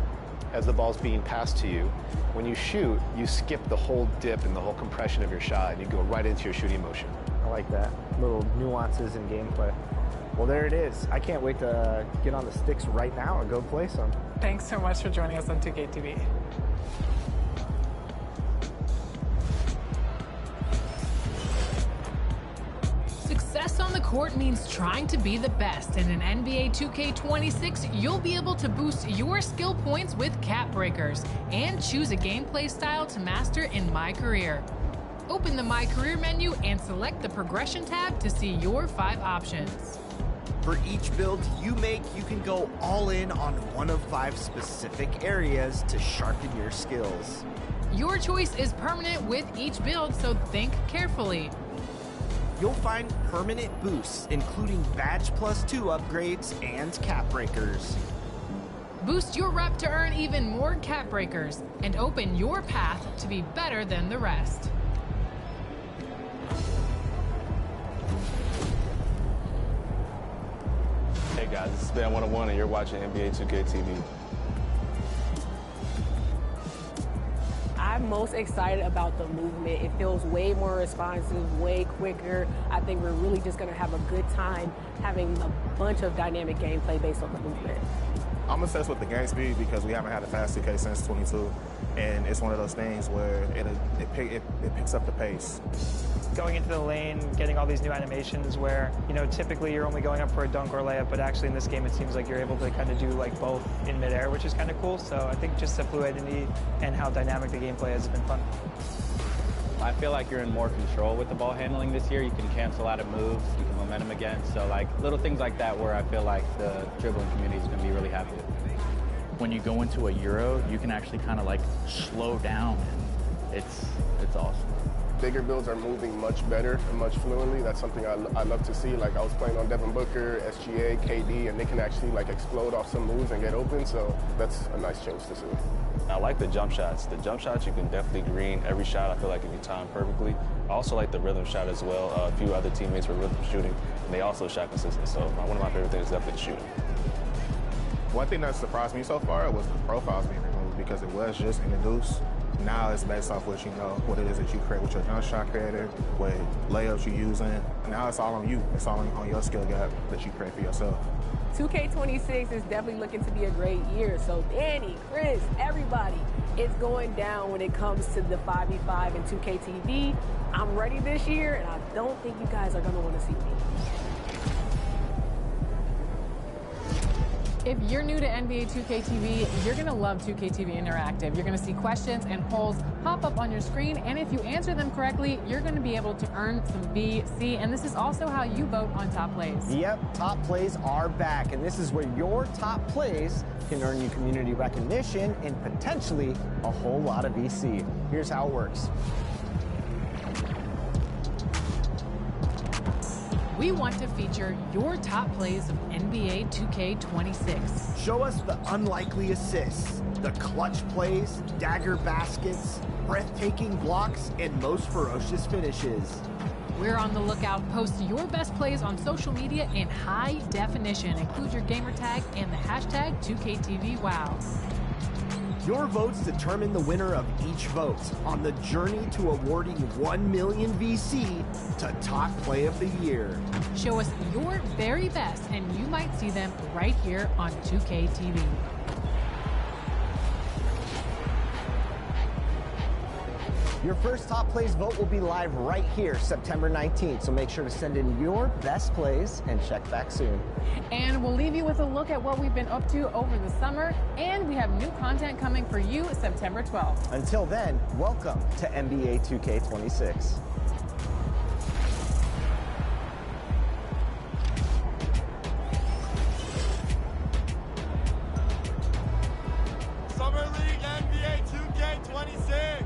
as the ball's being passed to you, when you shoot, you skip the whole dip and the whole compression of your shot, and you go right into your shooting motion. I like that. Little nuances in gameplay. Well, there it is. I can't wait to get on the sticks right now and go play some. Thanks so much for joining us on 2K TV. Success on the court means trying to be the best, and in NBA 2K26, you'll be able to boost your skill points with cap breakers and choose a gameplay style to master in MyCAREER. Open the MyCAREER menu and select the progression tab to see your 5 options. For each build you make, you can go all in on one of 5 specific areas to sharpen your skills. Your choice is permanent with each build, so think carefully. You'll find permanent boosts, including Badge Plus 2 upgrades and cap breakers. Boost your rep to earn even more cap breakers, and open your path to be better than the rest. Hey guys, this is Ben 101 and you're watching NBA 2K TV. I'm most excited about the movement. It feels way more responsive, way quicker. I think we're really just gonna have a good time having a bunch of dynamic gameplay based on the movement. I'm obsessed with the game speed because we haven't had a fast 2K since 22, and it's one of those things where it picks up the pace. Going into the lane, getting all these new animations where, typically you're only going up for a dunk or layup, but actually in this game it seems like you're able to kind of do like both in midair, which is kind of cool. So I think just the fluidity and how dynamic the gameplay has been fun. I feel like you're in more control with the ball handling this year. You can cancel out of moves, you can momentum again. So like little things like that where I feel like the dribbling community is going to be really happy with. When you go into a Euro, you can actually kind of like slow down, and it's awesome. Bigger builds are moving much better and much fluently. That's something I love to see. Like I was playing on Devin Booker, SGA, KD, and they can actually like explode off some moves and get open. So that's a nice change to see. I like the jump shots. The jump shots, you can definitely green every shot. I feel like if you time perfectly. I also like the rhythm shot as well. A few other teammates were rhythm shooting, and they also shot consistent. So one of my favorite things is definitely the shooting. One thing that surprised me so far was the profiles being removed because it was just introduced. Now it's based off what you know, what it is that you create with your jump shot creator, what layups you're using. Now it's all on you. It's all on your skill gap that you create for yourself. 2K26 is definitely looking to be a great year. So Danny, Chris, everybody, it's going down when it comes to the 5v5 and 2K TV. I'm ready this year, and I don't think you guys are going to want to see me. If you're new to NBA 2K TV, you're going to love 2K TV Interactive. You're going to see questions and polls pop up on your screen, and if you answer them correctly, you're going to be able to earn some VC, and this is also how you vote on top plays. Yep, top plays are back, and this is where your top plays can earn you community recognition and potentially a whole lot of VC. Here's how it works. We want to feature your top plays of NBA 2K26. Show us the unlikely assists, the clutch plays, dagger baskets, breathtaking blocks, and most ferocious finishes. We're on the lookout. Post your best plays on social media in high definition. Include your gamer tag and the hashtag 2KTVWow. Your votes determine the winner of each vote on the journey to awarding 1 million VC to Top Play of the Year. Show us your very best, and you might see them right here on 2K TV. Your first top plays vote will be live right here September 19th, so make sure to send in your best plays and check back soon. And we'll leave you with a look at what we've been up to over the summer, and we have new content coming for you September 12th. Until then, welcome to NBA 2K26. Summer League NBA 2K26.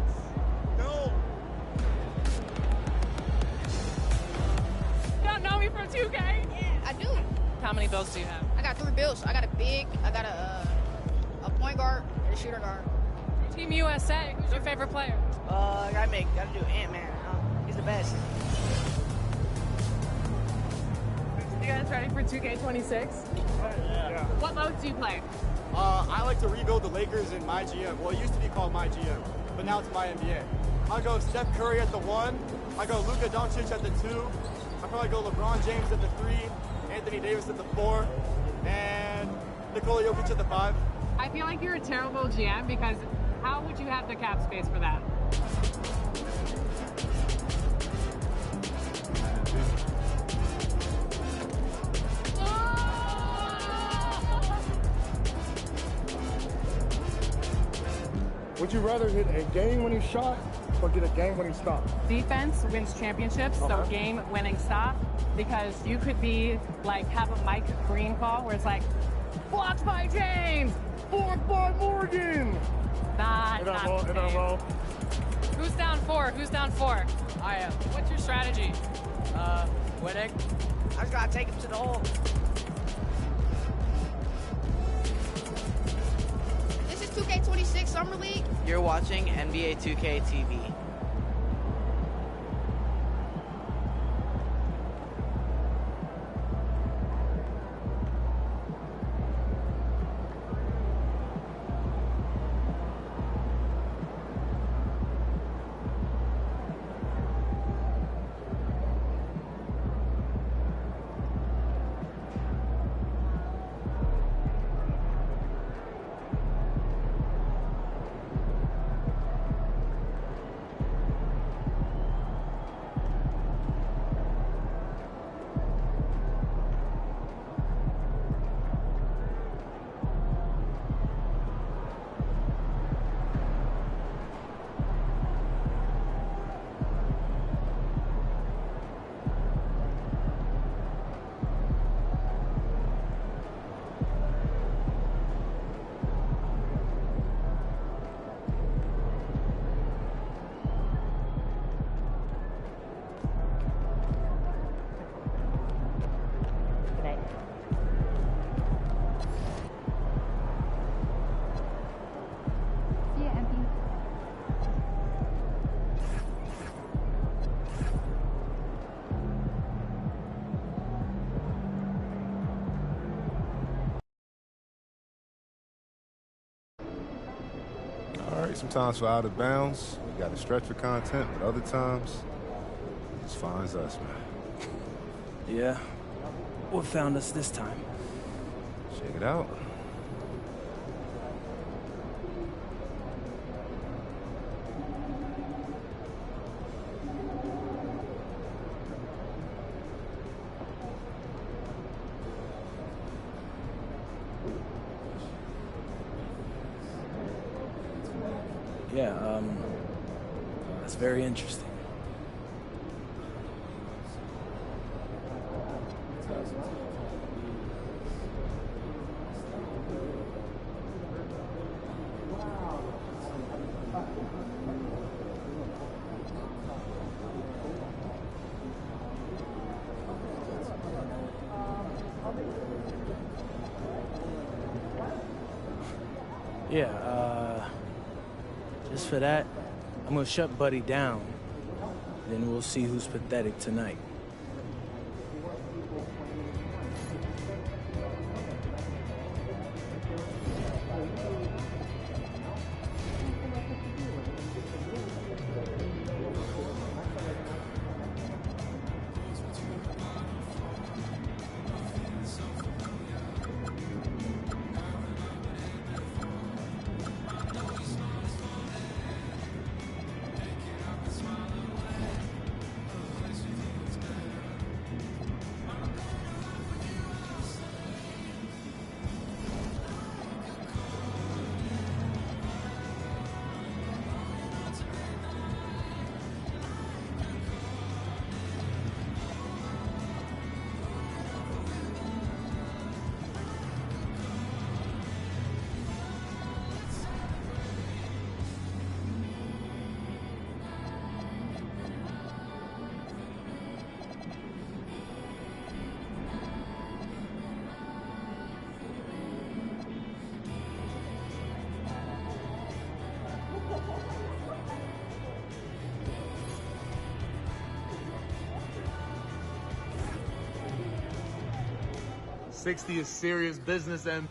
How many builds do you have? I got 3 builds. I got a big, I got a point guard, and a shooter guard. Team USA, who's your favorite player? Gotta do Ant-Man. He's the best. You guys ready for 2K26? Yeah. What modes do you play? I like to rebuild the Lakers in MyGM. Well, it used to be called MyGM, but now it's MyNBA. I go Steph Curry at the 1. I go Luka Doncic at the 2. I probably go LeBron James at the 3. Anthony Davis at the 4. And Nikola Jokic at the 5. I feel like you're a terrible GM because how would you have the cap space for that? Would you rather hit a game-winning shot or get a game-winning stop? Defense wins championships, so game-winning stop, because you could be like have a Mike Green call where it's like, blocked by James, blocked by Morgan. Not the same. Who's down 4? Who's down 4? I am. What's your strategy? Winning. I just gotta take him to the hole. This is 2K26 Summer League. You're watching NBA 2K TV. Sometimes for out of bounds, we got to stretch for content, but other times, it just finds us, man. Yeah. What found us this time? Check it out. Yeah, that's very interesting. Yeah, just for that, I'm gonna shut Buddy down. Then we'll see who's pathetic tonight. 2K60 is serious business, and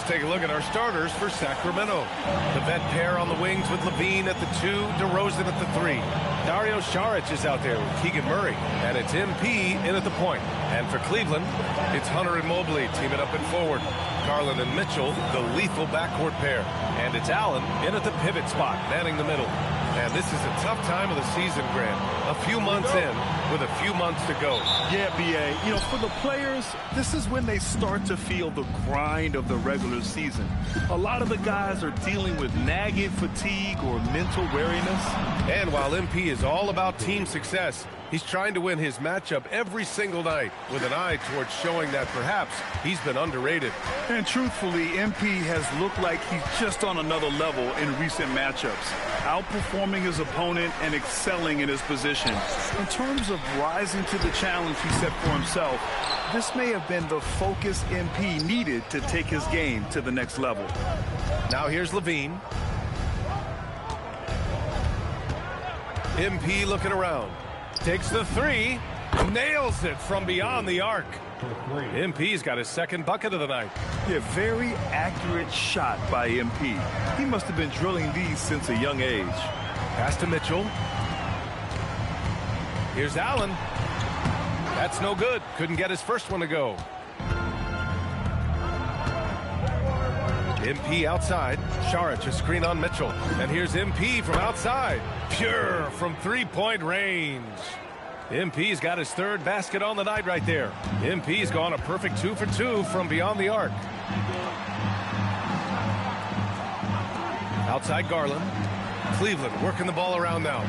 let's take a look at our starters for Sacramento. The vet pair on the wings with Levine at the 2, DeRozan at the 3. Dario Saric is out there with Keegan Murray, and it's MP in at the point. And for Cleveland, it's Hunter and Mobley teaming up at forward. Garland and Mitchell, the lethal backcourt pair. And it's Allen in at the pivot spot, manning the middle. And this is a tough time of the season, Grant. A few months in with a few months to go. Yeah, B.A. You know, for the players, this is when they start to feel the grind of the regular season. A lot of the guys are dealing with nagging fatigue or mental weariness. And while MP is all about team success, he's trying to win his matchup every single night with an eye towards showing that perhaps he's been underrated. And truthfully, MP has looked like he's just on another level in recent matchups, outperforming his opponent and excelling in his position. In terms of rising to the challenge he set for himself, this may have been the focus MP needed to take his game to the next level. Now here's Levine. MP looking around. Takes the 3. Nails it from beyond the arc. MP's got his second bucket of the night. Yeah, very accurate shot by MP. He must have been drilling these since a young age. Pass to Mitchell. Here's Allen. That's no good. Couldn't get his first one to go. MP outside. Šarić a screen on Mitchell. And here's MP from outside. Pure from three-point range. MP's got his third basket on the night right there. MP's gone a perfect 2 for 2 from beyond the arc. Outside Garland. Cleveland working the ball around now.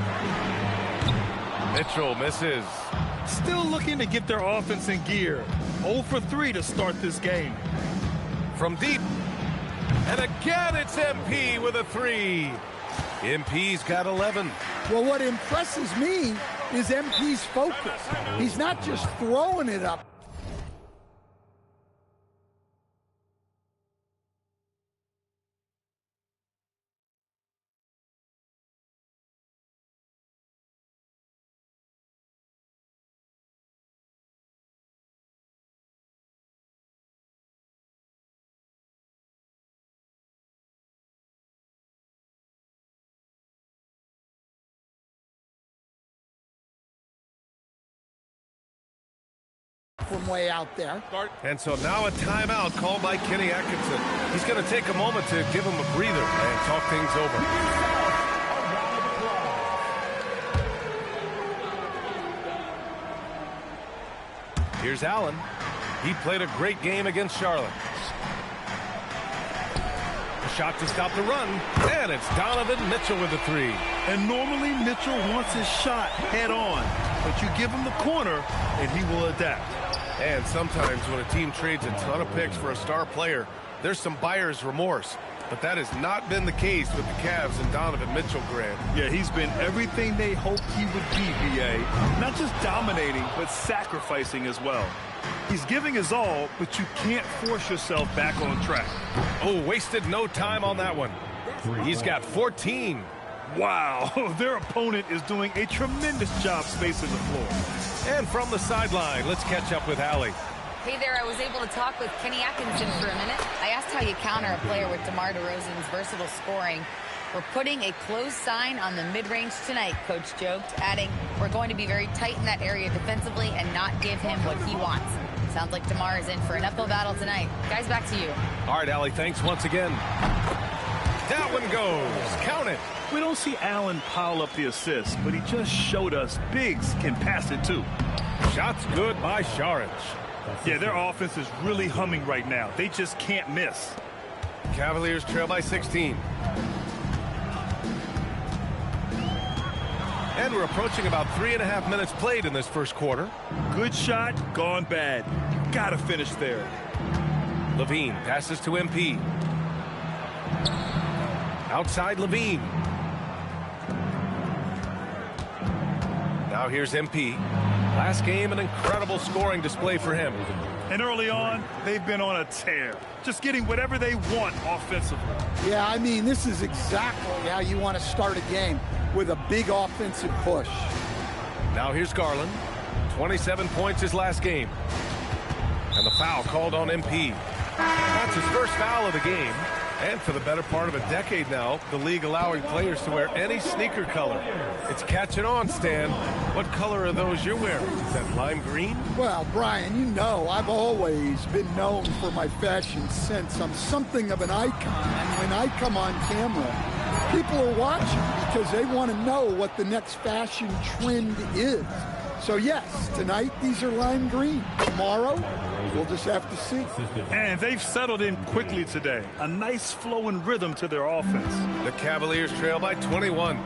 Mitchell misses. Still looking to get their offense in gear. 0 for 3 to start this game. From deep. And again, it's MP with a 3. MP's got 11. Well, what impresses me is MP's focus. He's not just throwing it up. From way out there. And so now a timeout called by Kenny Atkinson. He's going to take a moment to give him a breather and talk things over. Here's Allen. He played a great game against Charlotte. A shot to stop the run, and it's Donovan Mitchell with the 3. And normally Mitchell wants his shot head on, but you give him the corner and he will adapt. And sometimes when a team trades a ton of picks for a star player, there's some buyer's remorse. But that has not been the case with the Cavs and Donovan Mitchell, Grant. Yeah, he's been everything they hoped he would be, BA. Not just dominating, but sacrificing as well. He's giving his all, but you can't force yourself back on track. Oh, wasted no time on that one. He's got 14. Wow, their opponent is doing a tremendous job spacing the floor. And from the sideline, let's catch up with Allie. Hey there, I was able to talk with Kenny Atkinson for a minute. I asked how you counter a player with DeMar DeRozan's versatile scoring. We're putting a close sign on the mid-range tonight, Coach joked, adding, we're going to be very tight in that area defensively and not give him what he wants. Sounds like DeMar is in for an uphill battle tonight. Guys, back to you. All right, Allie, thanks once again. That one goes. Count it. We don't see Allen pile up the assist, but he just showed us bigs can pass it too. Shots good by Šarić. Yeah, their offense is really humming right now. They just can't miss. Cavaliers trail by 16. And we're approaching about 3.5 minutes played in this first quarter. Good shot, gone bad. Gotta finish there. Levine passes to MP. Outside Levine. Now here's MP. Last game, an incredible scoring display for him. And early on, they've been on a tear. Just getting whatever they want offensively. Yeah, I mean, this is exactly how you want to start a game, with a big offensive push. Now here's Garland. 27 points his last game. And the foul called on MP. That's his first foul of the game. And for the better part of a decade now, the league allowing players to wear any sneaker color. It's catching on, Stan. What color are those you're wearing? Is that lime green? Well, Brian, you know I've always been known for my fashion sense. I'm something of an icon. And when I come on camera, people are watching because they want to know what the next fashion trend is. So yes, tonight these are lime green. Tomorrow, we'll just have to see. And they've settled in quickly today. A nice flowing rhythm to their offense. The Cavaliers trail by 21.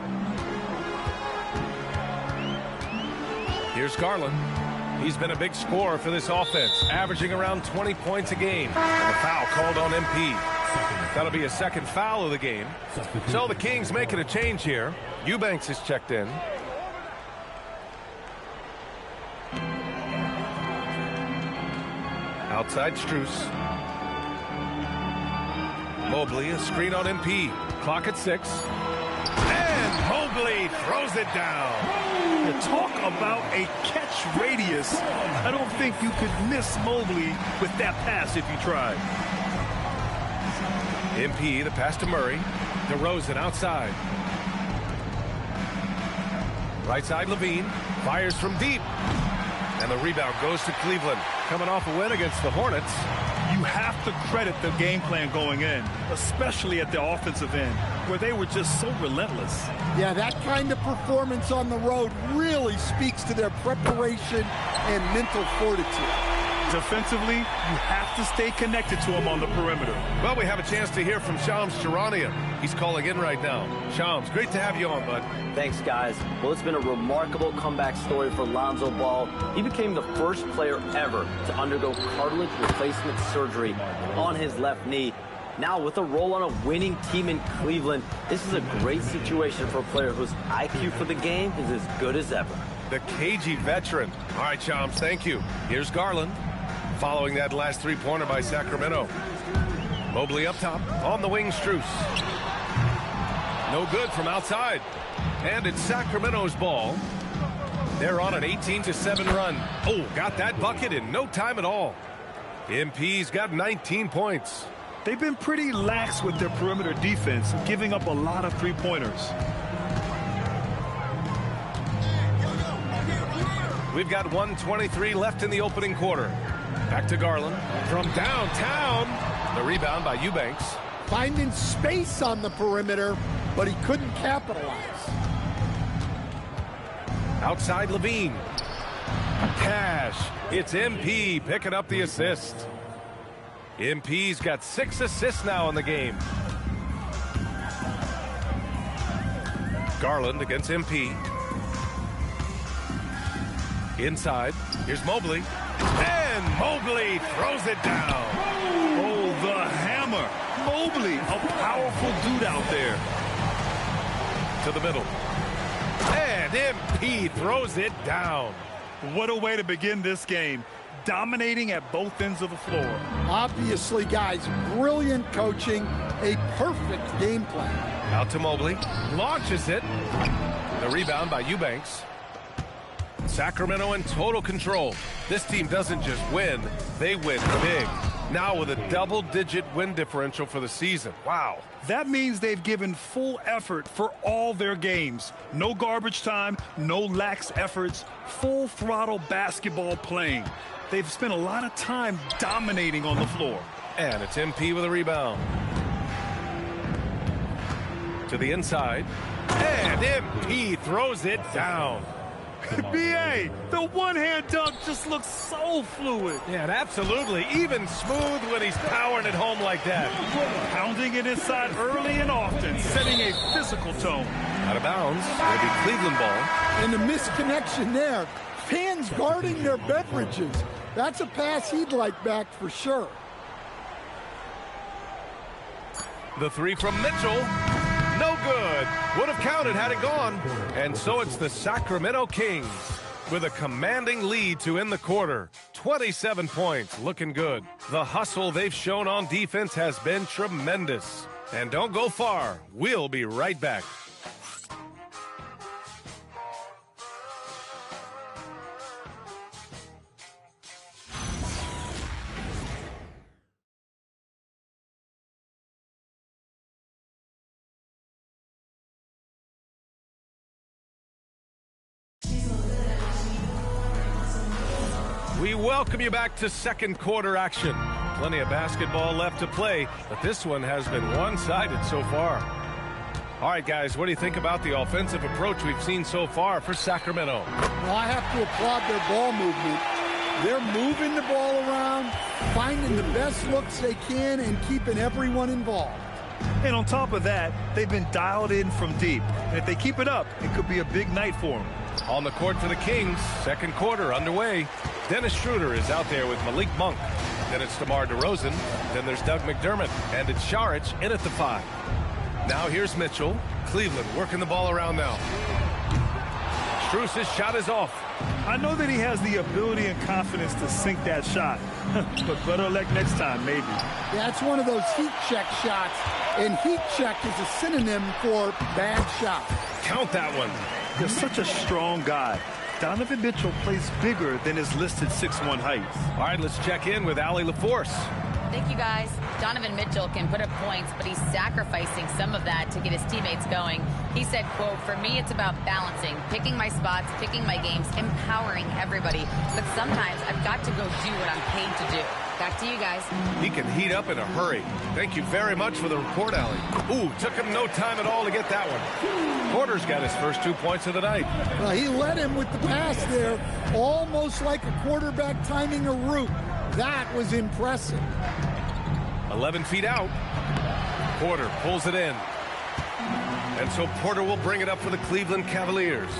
Here's Garland. He's been a big scorer for this offense, averaging around 20 points a game. And the foul called on MP. That'll be a second foul of the game. So the Kings making a change here. Eubanks is checked in. Outside Strus. Mobley, a screen on MP. Clock at 6. And Mobley throws it down. You talk about a catch radius. I don't think you could miss Mobley with that pass if you tried. MP, the pass to Murray. DeRozan outside. Right side, Levine. Fires from deep. And the rebound goes to Cleveland. Coming off a win against the Hornets. You have to credit the game plan going in, especially at the offensive end, where they were just so relentless. Yeah, that kind of performance on the road really speaks to their preparation and mental fortitude. Defensively, you have to stay connected to him on the perimeter. Well, we have a chance to hear from Shams Charania. He's calling in right now. Shams, great to have you on, bud. Thanks, guys. Well, it's been a remarkable comeback story for Lonzo Ball. He became the first player ever to undergo cartilage replacement surgery on his left knee. Now, with a role on a winning team in Cleveland, this is a great situation for a player whose IQ for the game is as good as ever. The cagey veteran. All right, Shams, thank you. Here's Garland. Following that last three-pointer by Sacramento. Mobley up top, on the wing, Strus. No good from outside. And it's Sacramento's ball. They're on an 18-7 run. Oh, got that bucket in no time at all. MP's got 19 points. They've been pretty lax with their perimeter defense, giving up a lot of three-pointers. We've got 1:23 left in the opening quarter. Back to Garland from downtown. The rebound by Eubanks. Finding space on the perimeter, but he couldn't capitalize. Outside Levine. Cash. It's MP picking up the assist. MP's got 6 assists now in the game. Garland against MP. Inside. Here's Mobley. And Mobley throws it down. Oh, the hammer. Mobley, a powerful dude out there. To the middle. And MP throws it down. What a way to begin this game. Dominating at both ends of the floor. Obviously, guys, brilliant coaching, a perfect game plan. Out to Mobley. Launches it. The rebound by Eubanks. Sacramento in total control. This team doesn't just win, they win big. Now with a double-digit win differential for the season. Wow. That means they've given full effort for all their games. No garbage time, no lax efforts, full throttle basketball playing. They've spent a lot of time dominating on the floor. And it's MP with a rebound. To the inside. And MP throws it down. B.A., the one-hand dunk just looks so fluid. Yeah, absolutely. Even smooth when he's powering it home like that. Pounding it inside early and often, setting a physical tone. Out of bounds. Maybe Cleveland ball. And the misconnection there. Fans guarding their beverages. That's a pass he'd like back for sure. The three from Mitchell. No good. Would have counted had it gone. And so it's the Sacramento Kings with a commanding lead to end the quarter. 27 points, looking good. The hustle they've shown on defense has been tremendous. And don't go far. We'll be right back. We welcome you back to second quarter action. Plenty of basketball left to play, but this one has been one-sided so far. All right, guys, what do you think about the offensive approach we've seen so far for Sacramento? Well, I have to applaud their ball movement. They're moving the ball around, finding the best looks they can, and keeping everyone involved. And on top of that, they've been dialed in from deep. And if they keep it up, it could be a big night for them. On the court for the Kings, second quarter underway. Dennis Schroeder is out there with Malik Monk. Then it's DeMar DeRozan. Then there's Doug McDermott. And it's Šarić in at the 5. Now here's Mitchell. Cleveland working the ball around now. Strus's shot is off. I know that he has the ability and confidence to sink that shot. But better luck next time, maybe. That's one of those heat check shots. And heat check is a synonym for bad shot. Count that one. They're such a strong guy. Donovan Mitchell plays bigger than his listed 6'1" height. All right, let's check in with Allie LaForce. Thank you, guys. Donovan Mitchell can put up points, but he's sacrificing some of that to get his teammates going. He said, quote, "For me, it's about balancing, picking my spots, picking my games, empowering everybody. But sometimes I've got to go do what I'm paid to do." Back to you guys. He can heat up in a hurry. Thank you very much for the report, Allie. Ooh, took him no time at all to get that one. Porter's got his first 2 points of the night. Well, he led him with the pass there, almost like a quarterback timing a route. That was impressive. 11 feet out. Porter pulls it in. And so Porter will bring it up for the Cleveland Cavaliers.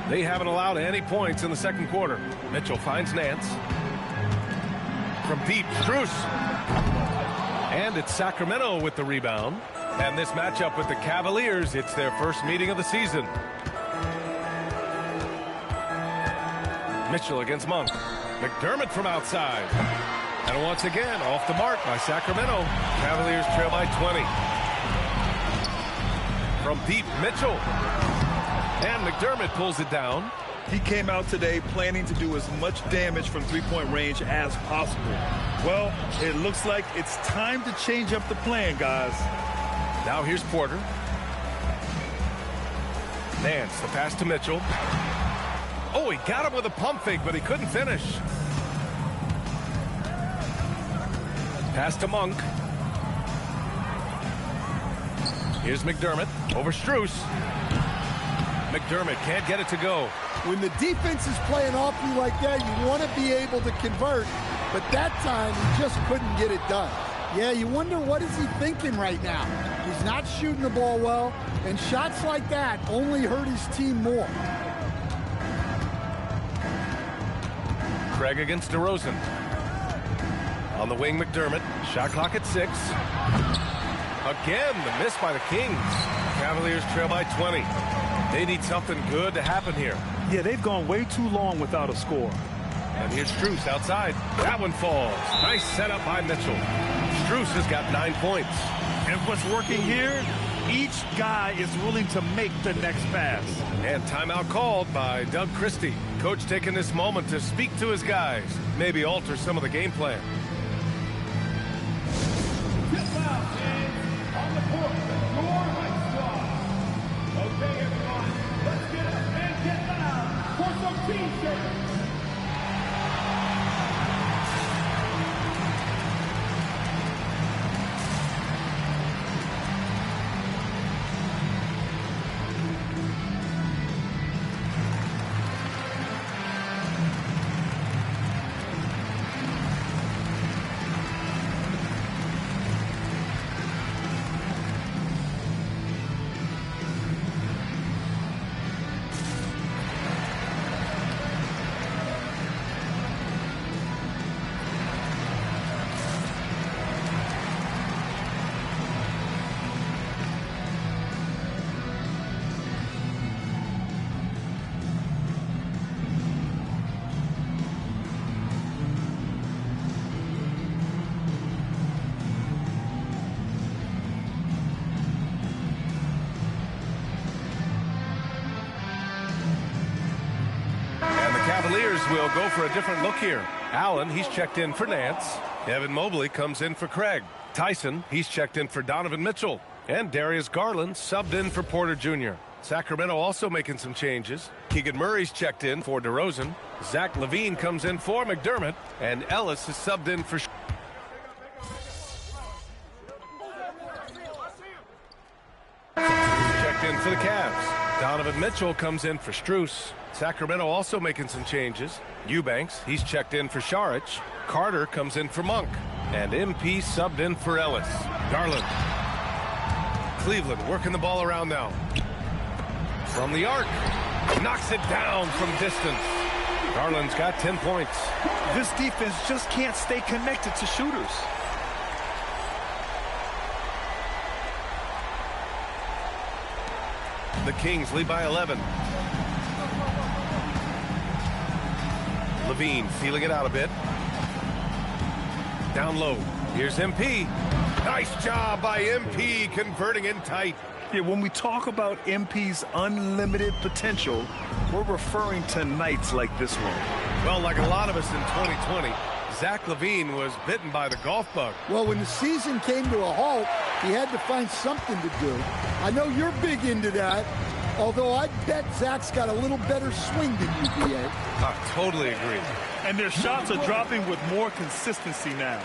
They haven't allowed any points in the second quarter. Mitchell finds Nance. From deep, Strus. And it's Sacramento with the rebound. And this matchup with the Cavaliers, it's their first meeting of the season. Mitchell against Monk. McDermott from outside. And once again, off the mark by Sacramento. Cavaliers trail by 20. From deep, Mitchell. And McDermott pulls it down. He came out today planning to do as much damage from three-point range as possible. Well, it looks like it's time to change up the plan, guys. Now here's Porter. Nance, the pass to Mitchell. Oh, he got him with a pump fake, but he couldn't finish. Pass to Monk. Here's McDermott over Strus. McDermott can't get it to go. When the defense is playing off you like that, you want to be able to convert. But that time, he just couldn't get it done. Yeah, you wonder what is he thinking right now. He's not shooting the ball well, and shots like that only hurt his team more. Craig against DeRozan. On the wing, McDermott. Shot clock at 6. Again, the miss by the Kings. Cavaliers trail by 20. They need something good to happen here. Yeah, they've gone way too long without a score. And here's Strus outside. That one falls. Nice setup by Mitchell. Strus has got 9 points. And what's working here? Each guy is willing to make the next pass. And timeout called by Doug Christie. Coach taking this moment to speak to his guys. Maybe alter some of the game plan. On the court, your high squad. Okay, everyone, let's get up and get loud for some team service. Cavaliers will go for a different look here. Allen, he's checked in for Nance. Evan Mobley comes in for Craig. Tyson, he's checked in for Donovan Mitchell. And Darius Garland subbed in for Porter Jr. Sacramento also making some changes. Keegan Murray's checked in for DeRozan. Zach LaVine comes in for McDermott. And Ellis is subbed in for... Checked in for the Cavs. Donovan Mitchell comes in for Strus. Sacramento also making some changes. Eubanks, he's checked in for Saric. Carter comes in for Monk. And MP subbed in for Ellis. Garland. Cleveland working the ball around now. From the arc. Knocks it down from distance. Garland's got 10 points. This defense just can't stay connected to shooters. The Kings lead by 11. LaVine feeling it out a bit. Down low. Here's MP. Nice job by MP converting in tight. Yeah, when we talk about MP's unlimited potential, we're referring to nights like this one. Well, like a lot of us in 2020, Zach LaVine was bitten by the golf bug. Well, when the season came to a halt, he had to find something to do. I know you're big into that, although I bet Zach's got a little better swing than UVA. I totally agree. And their shots are dropping with more consistency now.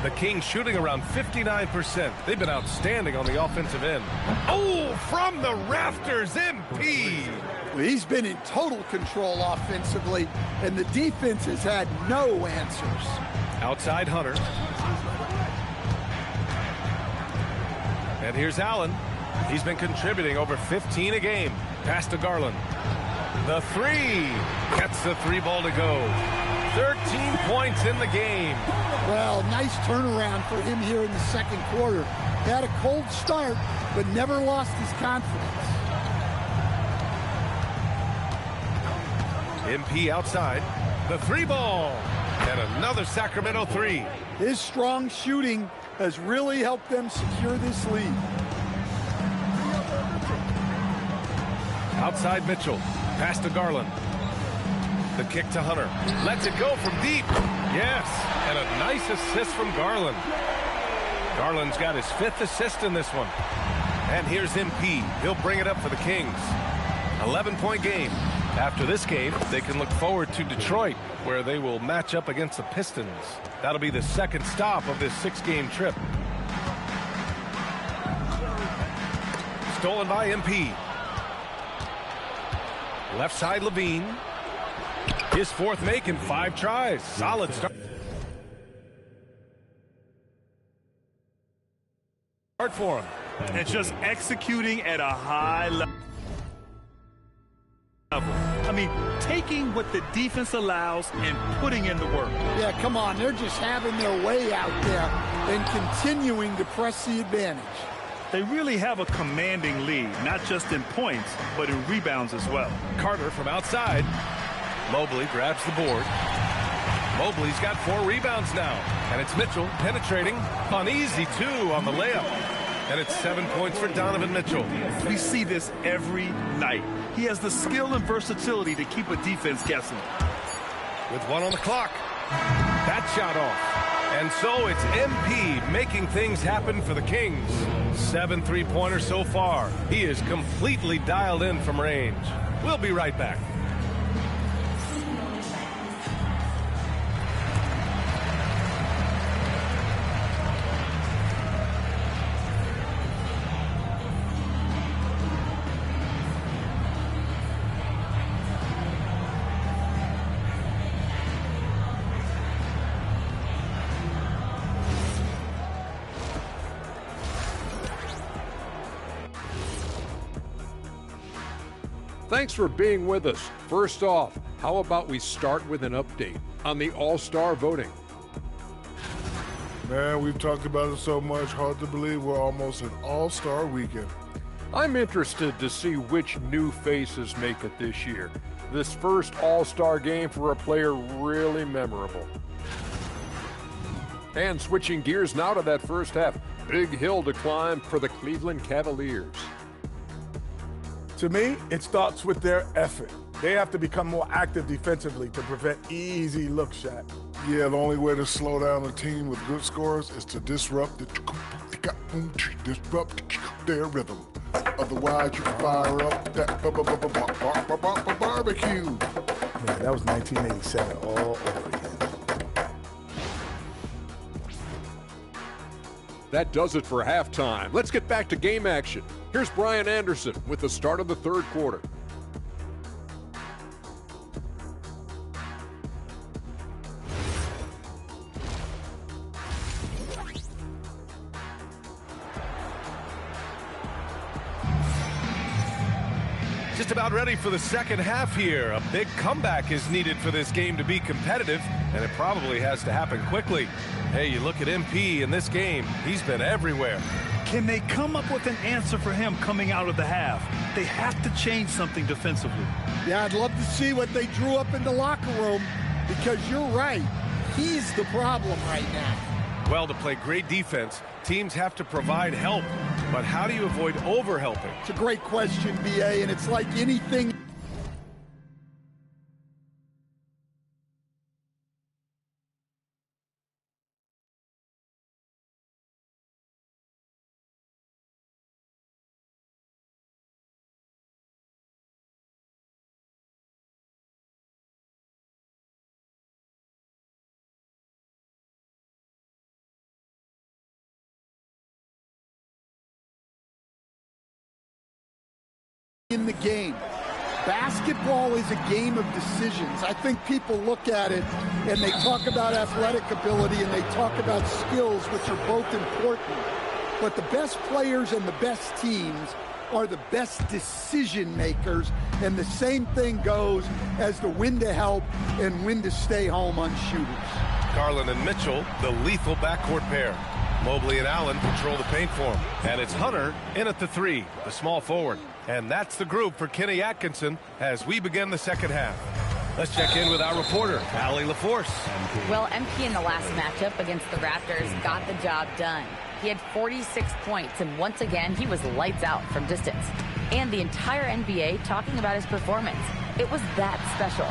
The Kings shooting around 59%. They've been outstanding on the offensive end. Oh, from the rafters, MP! Well, he's been in total control offensively, and the defense has had no answers. Outside Hunter. And here's Allen. He's been contributing over 15 a game. Pass to Garland. The three. Gets the three ball to go. 13 points in the game. Well, nice turnaround for him here in the second quarter. Had a cold start, but never lost his confidence. MP outside. The three ball. And another Sacramento three. His strong shooting has really helped them secure this lead. Outside Mitchell. Pass to Garland. The kick to Hunter. Lets it go from deep. Yes, and a nice assist from Garland. Garland's got his 5th assist in this one. And here's MP. He'll bring it up for the Kings. 11-point game. After this game, they can look forward to Detroit, where they will match up against the Pistons. That'll be the second stop of this 6-game trip. Stolen by MP. Left side LaVine. His 4th make in 5 tries. Solid start for him. And just executing at a high level. I mean, taking what the defense allows and putting in the work. Yeah, come on. They're just having their way out there and continuing to press the advantage. They really have a commanding lead, not just in points, but in rebounds as well. Carter from outside. Mobley grabs the board. Mobley's got 4 rebounds now. And it's Mitchell penetrating on easy 2 on the layup. And it's 7 points for Donovan Mitchell. We see this every night. He has the skill and versatility to keep a defense guessing. With 1 on the clock. That shot off. And so it's MP making things happen for the Kings. 7 3-pointers so far. He is completely dialed in from range. We'll be right back. Thanks for being with us. First off, how about we start with an update on the All-Star voting? Man, we've talked about it so much, hard to believe we're almost an All-Star weekend. I'm interested to see which new faces make it this year. This first All-Star game for a player really memorable. And switching gears now to that first half, big hill to climb for the Cleveland Cavaliers. To me, it starts with their effort. They have to become more active defensively to prevent easy look shots. Yeah, the only way to slow down a team with good scores is to disrupt their rhythm. Otherwise, you can fire up that barbecue. Man, that was 1987 all over again. That does it for halftime. Let's get back to game action. Here's Brian Anderson with the start of the third quarter. Just about ready for the second half here. A big comeback is needed for this game to be competitive, and it probably has to happen quickly. Hey, you look at MP in this game, he's been everywhere. Can they come up with an answer for him coming out of the half? They have to change something defensively. Yeah, I'd love to see what they drew up in the locker room, because you're right. He's the problem right now. Well, to play great defense, teams have to provide help, but how do you avoid over-helping? It's a great question, BA, and it's like anything. In the game. Basketball is a game of decisions. I think people look at it and they talk about athletic ability and they talk about skills, which are both important. But the best players and the best teams are the best decision makers, and the same thing goes as the when to help and when to stay home on shooters. Garland and Mitchell, the lethal backcourt pair. Mobley and Allen control the paint for him. And it's Hunter in at the 3, the small forward. And that's the group for Kenny Atkinson as we begin the second half. Let's check in with our reporter, Allie LaForce. Well, MP in the last matchup against the Raptors got the job done. He had 46 points, and once again, he was lights out from distance. And the entire NBA talking about his performance. It was that special.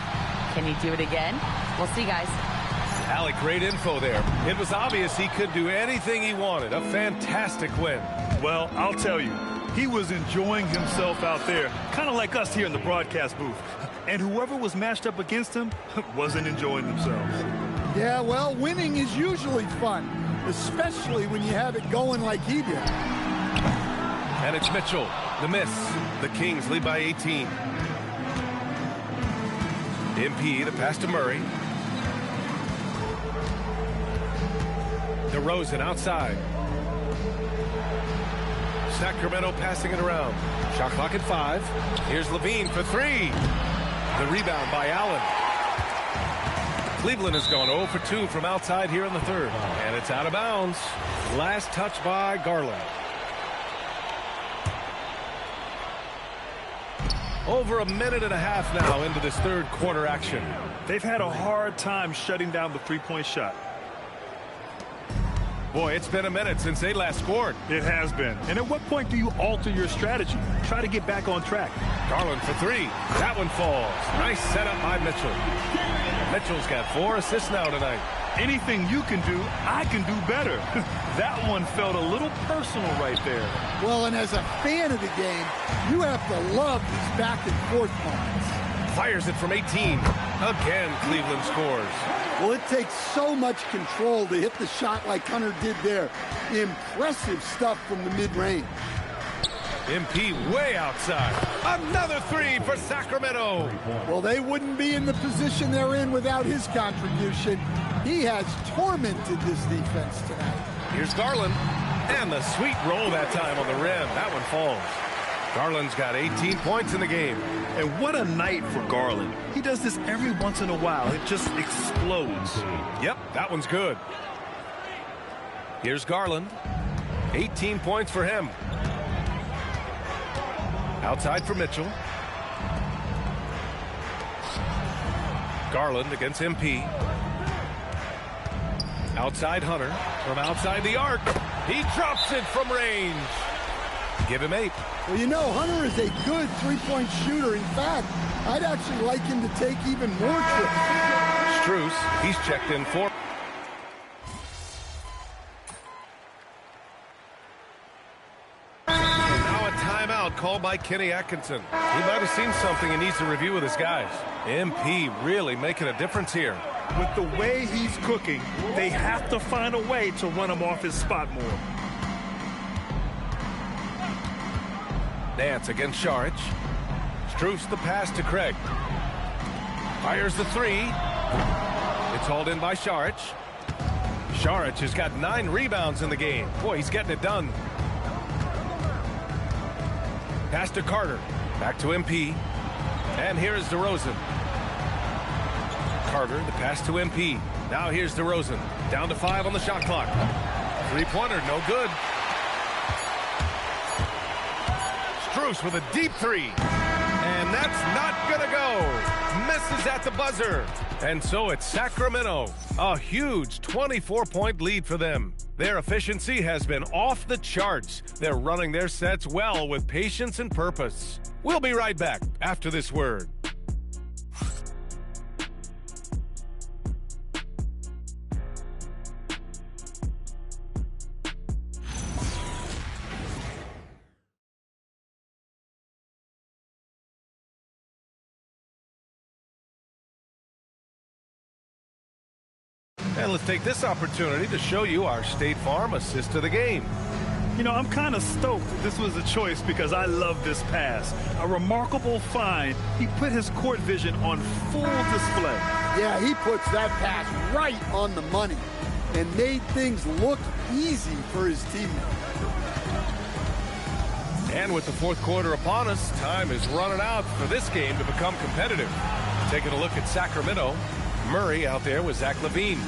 Can he do it again? We'll see, guys. Allie, great info there. It was obvious he could do anything he wanted. A fantastic win. Well, I'll tell you, he was enjoying himself out there, kind of like us here in the broadcast booth. And whoever was matched up against him wasn't enjoying themselves. Yeah, well, winning is usually fun, especially when you have it going like he did. And it's Mitchell, the miss. The Kings lead by 18. MP, the pass to Murray. DeRozan outside. Sacramento passing it around. Shot clock at 5. Here's Levine for 3. The rebound by Allen. Cleveland has gone 0 for 2 from outside here in the third. And it's out of bounds. Last touch by Garland. Over a minute and a half now into this third quarter action. They've had a hard time shutting down the three-point shot. Boy, it's been a minute since they last scored. It has been. And at what point do you alter your strategy? Try to get back on track. Garland for 3. That one falls. Nice setup by Mitchell. Mitchell's got 4 assists now tonight. Anything you can do, I can do better. That one felt a little personal right there. Well, and as a fan of the game, you have to love these back and forth moments. Fires it from 18. Again, Cleveland scores. Well, it takes so much control to hit the shot like Hunter did there. Impressive stuff from the mid-range. MP way outside. Another 3 for Sacramento. Well, they wouldn't be in the position they're in without his contribution. He has tormented this defense tonight. Here's Garland. And the sweet roll that time on the rim. That one falls. Garland's got 18 points in the game. And what a night for Garland. He does this every once in a while. It just explodes. Yep, that one's good. Here's Garland. 18 points for him. Outside for Mitchell. Garland against MP. Outside Hunter. From outside the arc. He drops it from range. Give him 8. Well, you know, Hunter is a good three-point shooter. In fact, I'd actually like him to take even more trips. Strus, he's checked in 4. Now a timeout called by Kenny Atkinson. He might have seen something he needs to review with his guys. MP really making a difference here. With the way he's cooking, they have to find a way to run him off his spot more. Nance against Šarić. Strus the pass to Craig. Fires the 3. It's hauled in by Šarić. Šarić has got 9 rebounds in the game. Boy, he's getting it done. Pass to Carter. Back to MP. And here's DeRozan. Carter, the pass to MP. Now here's DeRozan. Down to 5 on the shot clock. Three-pointer, no good. Strus with a deep 3. And And that's not gonna go. Misses at the buzzer. And so it's Sacramento. A huge 24-point lead for them. Their efficiency has been off the charts. They're running their sets well with patience and purpose. We'll be right back after this word. And let's take this opportunity to show you our State Farm assist to the game. You know, I'm kind of stoked this was a choice because I love this pass. A remarkable find. He put his court vision on full display. Yeah, he puts that pass right on the money and made things look easy for his teammates. And with the fourth quarter upon us, time is running out for this game to become competitive. Taking a look at Sacramento. Murray out there with Zach LaVine.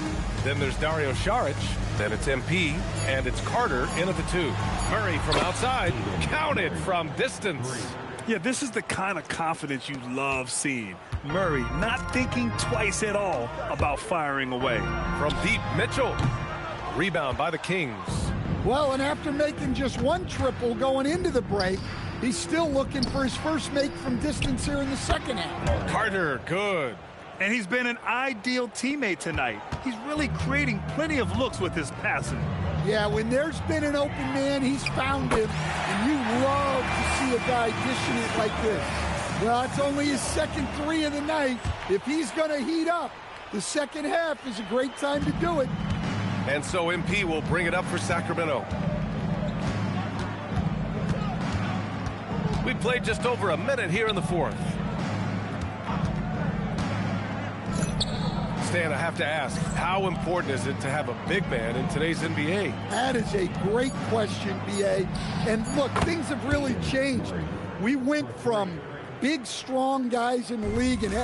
Then there's Dario Saric. Then it's MP. And it's Carter in at the 2. Murray from outside. Counted from distance. Yeah, this is the kind of confidence you love seeing. Murray not thinking twice at all about firing away. From deep, Mitchell. Rebound by the Kings. Well, and after making just one triple going into the break, he's still looking for his first make from distance here in the second half. Carter, good. And he's been an ideal teammate tonight. He's really creating plenty of looks with his passing. Yeah, when there's been an open man, he's found him. And you love to see a guy dishing it like this. Well, it's only his second 3 of the night. If he's going to heat up, the second half is a great time to do it. And so MP will bring it up for Sacramento. We played just over a minute here in the fourth. Stan, I have to ask, how important is it to have a big man in today's NBA? That is a great question, B.A. And look, things have really changed. We went from big, strong guys in the league and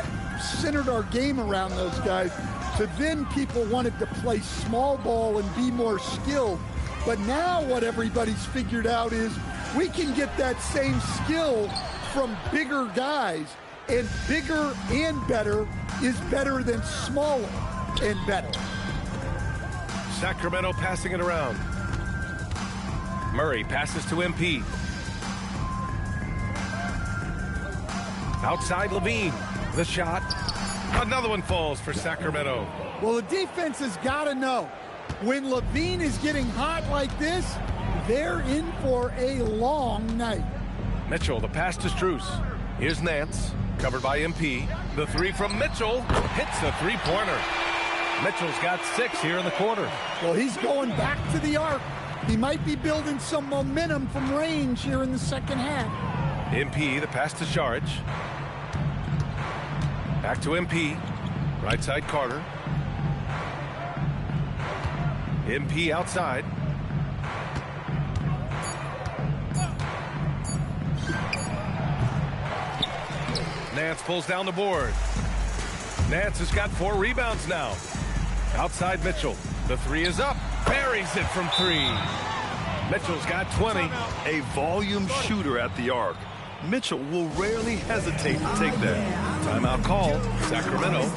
centered our game around those guys to then people wanted to play small ball and be more skilled. But now what everybody's figured out is we can get that same skill from bigger guys. And bigger and better is better than smaller and better. Sacramento passing it around. Murray passes to MP. Outside LaVine. The shot. Another one falls for Sacramento. Well, the defense has got to know. When LaVine is getting hot like this, they're in for a long night. Mitchell, the pass to Strus. Here's Nance. Covered by MP. The 3 from Mitchell hits the three-pointer. Mitchell's got 6 here in the quarter. Well, he's going back to the arc. He might be building some momentum from range here in the second half. MP, the pass to Saric. Back to MP. Right side Carter. MP outside. Nance pulls down the board. Nance has got 4 rebounds now. Outside Mitchell. The 3 is up. Buries it from 3. Mitchell's got 20. A volume shooter at the arc. Mitchell will rarely hesitate to take that. Timeout call. Sacramento.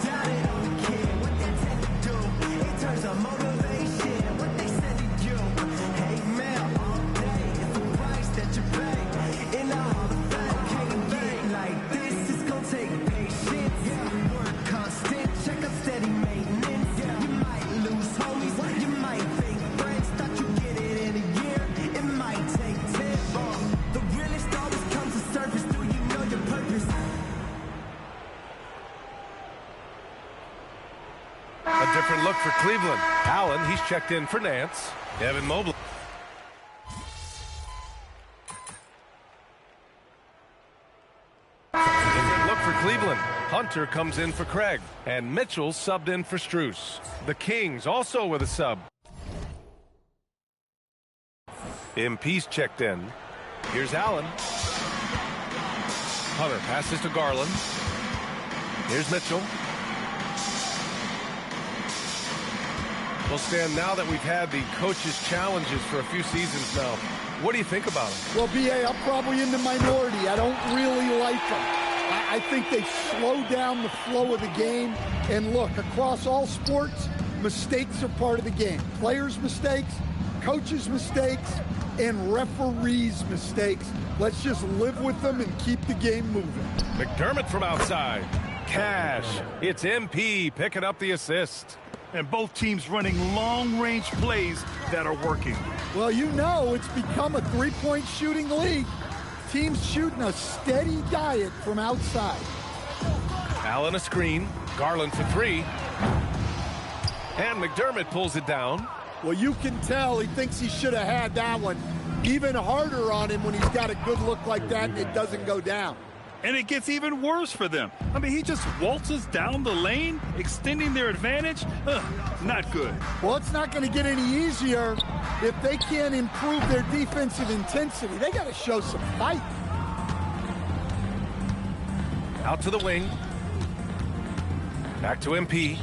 A different look for Cleveland. Allen, he's checked in for Nance. Evan Mobley. Different look for Cleveland. Hunter comes in for Craig. And Mitchell subbed in for Strus. The Kings also with a sub. MP's checked in. Here's Allen. Hunter passes to Garland. Here's Mitchell. Well, Stan, now that we've had the coaches' challenges for a few seasons now, what do you think about them? Well, B.A., I'm probably in the minority. I don't really like them. I think they slow down the flow of the game. And look, across all sports, mistakes are part of the game. Players' mistakes, coaches' mistakes, and referees' mistakes. Let's just live with them and keep the game moving. McDermott from outside. Cash. It's MP picking up the assist. And both teams running long-range plays that are working. Well, you know it's become a three-point shooting league. Teams shooting a steady diet from outside. Allen a screen. Garland for three. And McDermott pulls it down. Well, you can tell he thinks he should have had that one. Even harder on him when he's got a good look like that and it doesn't go down. And it gets even worse for them. I mean, he just waltzes down the lane, extending their advantage. Not good. Well, it's not going to get any easier if they can't improve their defensive intensity. They got to show some fight. Out to the wing. Back to MP.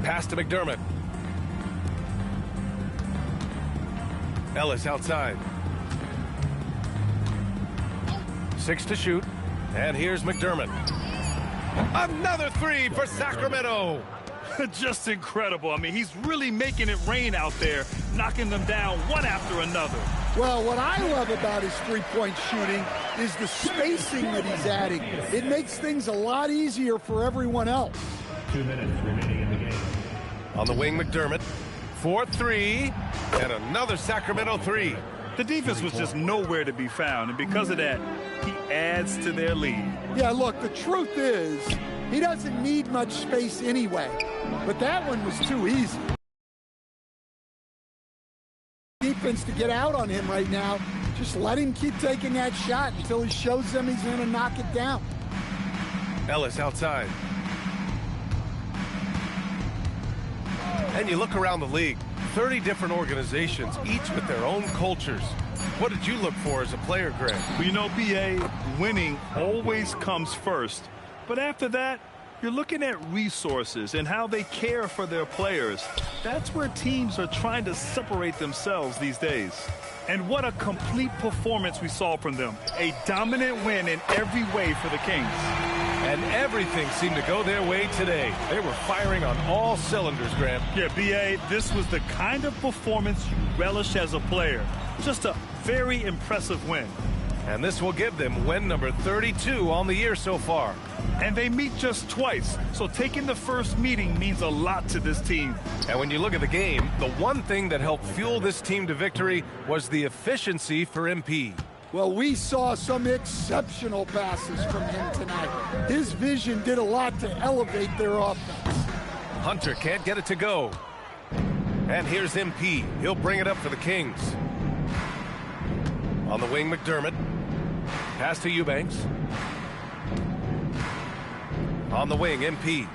Pass to McDermott. Ellis outside. 6 to shoot. And here's McDermott. Another three for Sacramento. Just incredible. I mean, he's really making it rain out there, knocking them down one after another. Well, what I love about his three-point shooting is the spacing that he's adding. It makes things a lot easier for everyone else. 2 minutes remaining in the game. On the wing, McDermott. 4-3. And another Sacramento three. The defense was just nowhere to be found, and because of that, he adds to their lead. Yeah, look, the truth is, he doesn't need much space anyway, but that one was too easy. Defense to get out on him right now. Just let him keep taking that shot until he shows them he's going to knock it down. Ellis outside. And you look around the league, 30 different organizations, each with their own cultures. What did you look for as a player, Greg? Well, you know, BA, winning always comes first. But after that, you're looking at resources and how they care for their players. That's where teams are trying to separate themselves these days. And what a complete performance we saw from them. A dominant win in every way for the Kings. And everything seemed to go their way today. They were firing on all cylinders, Graham. Yeah, BA, this was the kind of performance you relish as a player. Just a very impressive win. And this will give them win number 32 on the year so far. And they meet just twice, so taking the first meeting means a lot to this team. And when you look at the game, the one thing that helped fuel this team to victory was the efficiency for MP. Well, we saw some exceptional passes from him tonight. His vision did a lot to elevate their offense. Hunter can't get it to go. And here's MP. He'll bring it up for the Kings. On the wing, McDermott. Pass to Eubanks. On the wing, MP.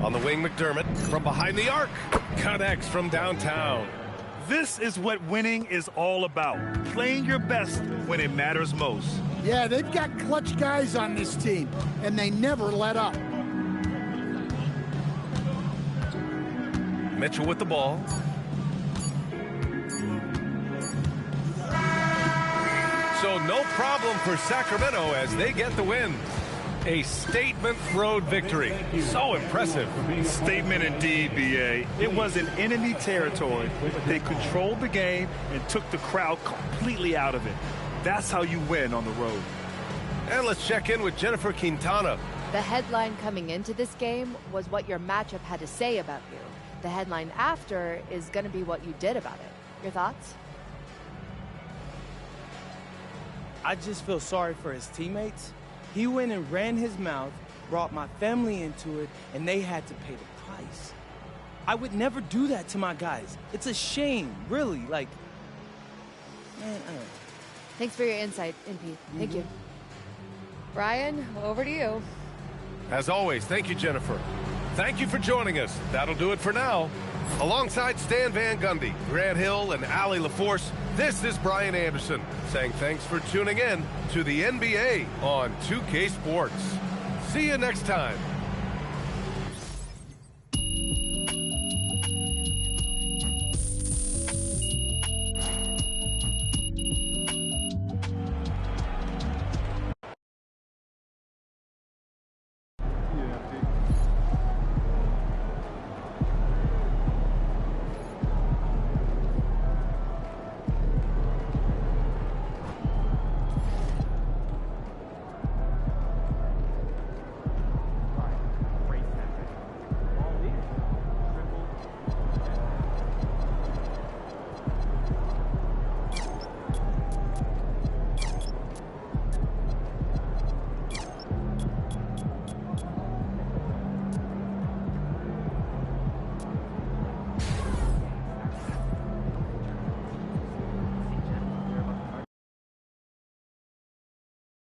On the wing, McDermott. From behind the arc. Connects from downtown. This is what winning is all about. Playing your best when it matters most. Yeah, they've got clutch guys on this team, and they never let up. Mitchell with the ball. So no problem for Sacramento as they get the win. A statement road victory. So impressive. Statement indeed, BA. It was in enemy territory, but they controlled the game and took the crowd completely out of it. That's how you win on the road. And let's check in with Jennifer Quintana. The headline coming into this game was what your matchup had to say about you. The headline after is going to be what you did about it. Your thoughts? I just feel sorry for his teammates. He went and ran his mouth, brought my family into it, and they had to pay the price. I would never do that to my guys. It's a shame, really. Like, man, Thanks for your insight, MP. Thank you. Brian, over to you. As always, thank you, Jennifer. Thank you for joining us. That'll do it for now. Alongside Stan Van Gundy, Grant Hill, and Allie LaForce, this is Brian Anderson saying thanks for tuning in to the NBA on 2K Sports. See you next time.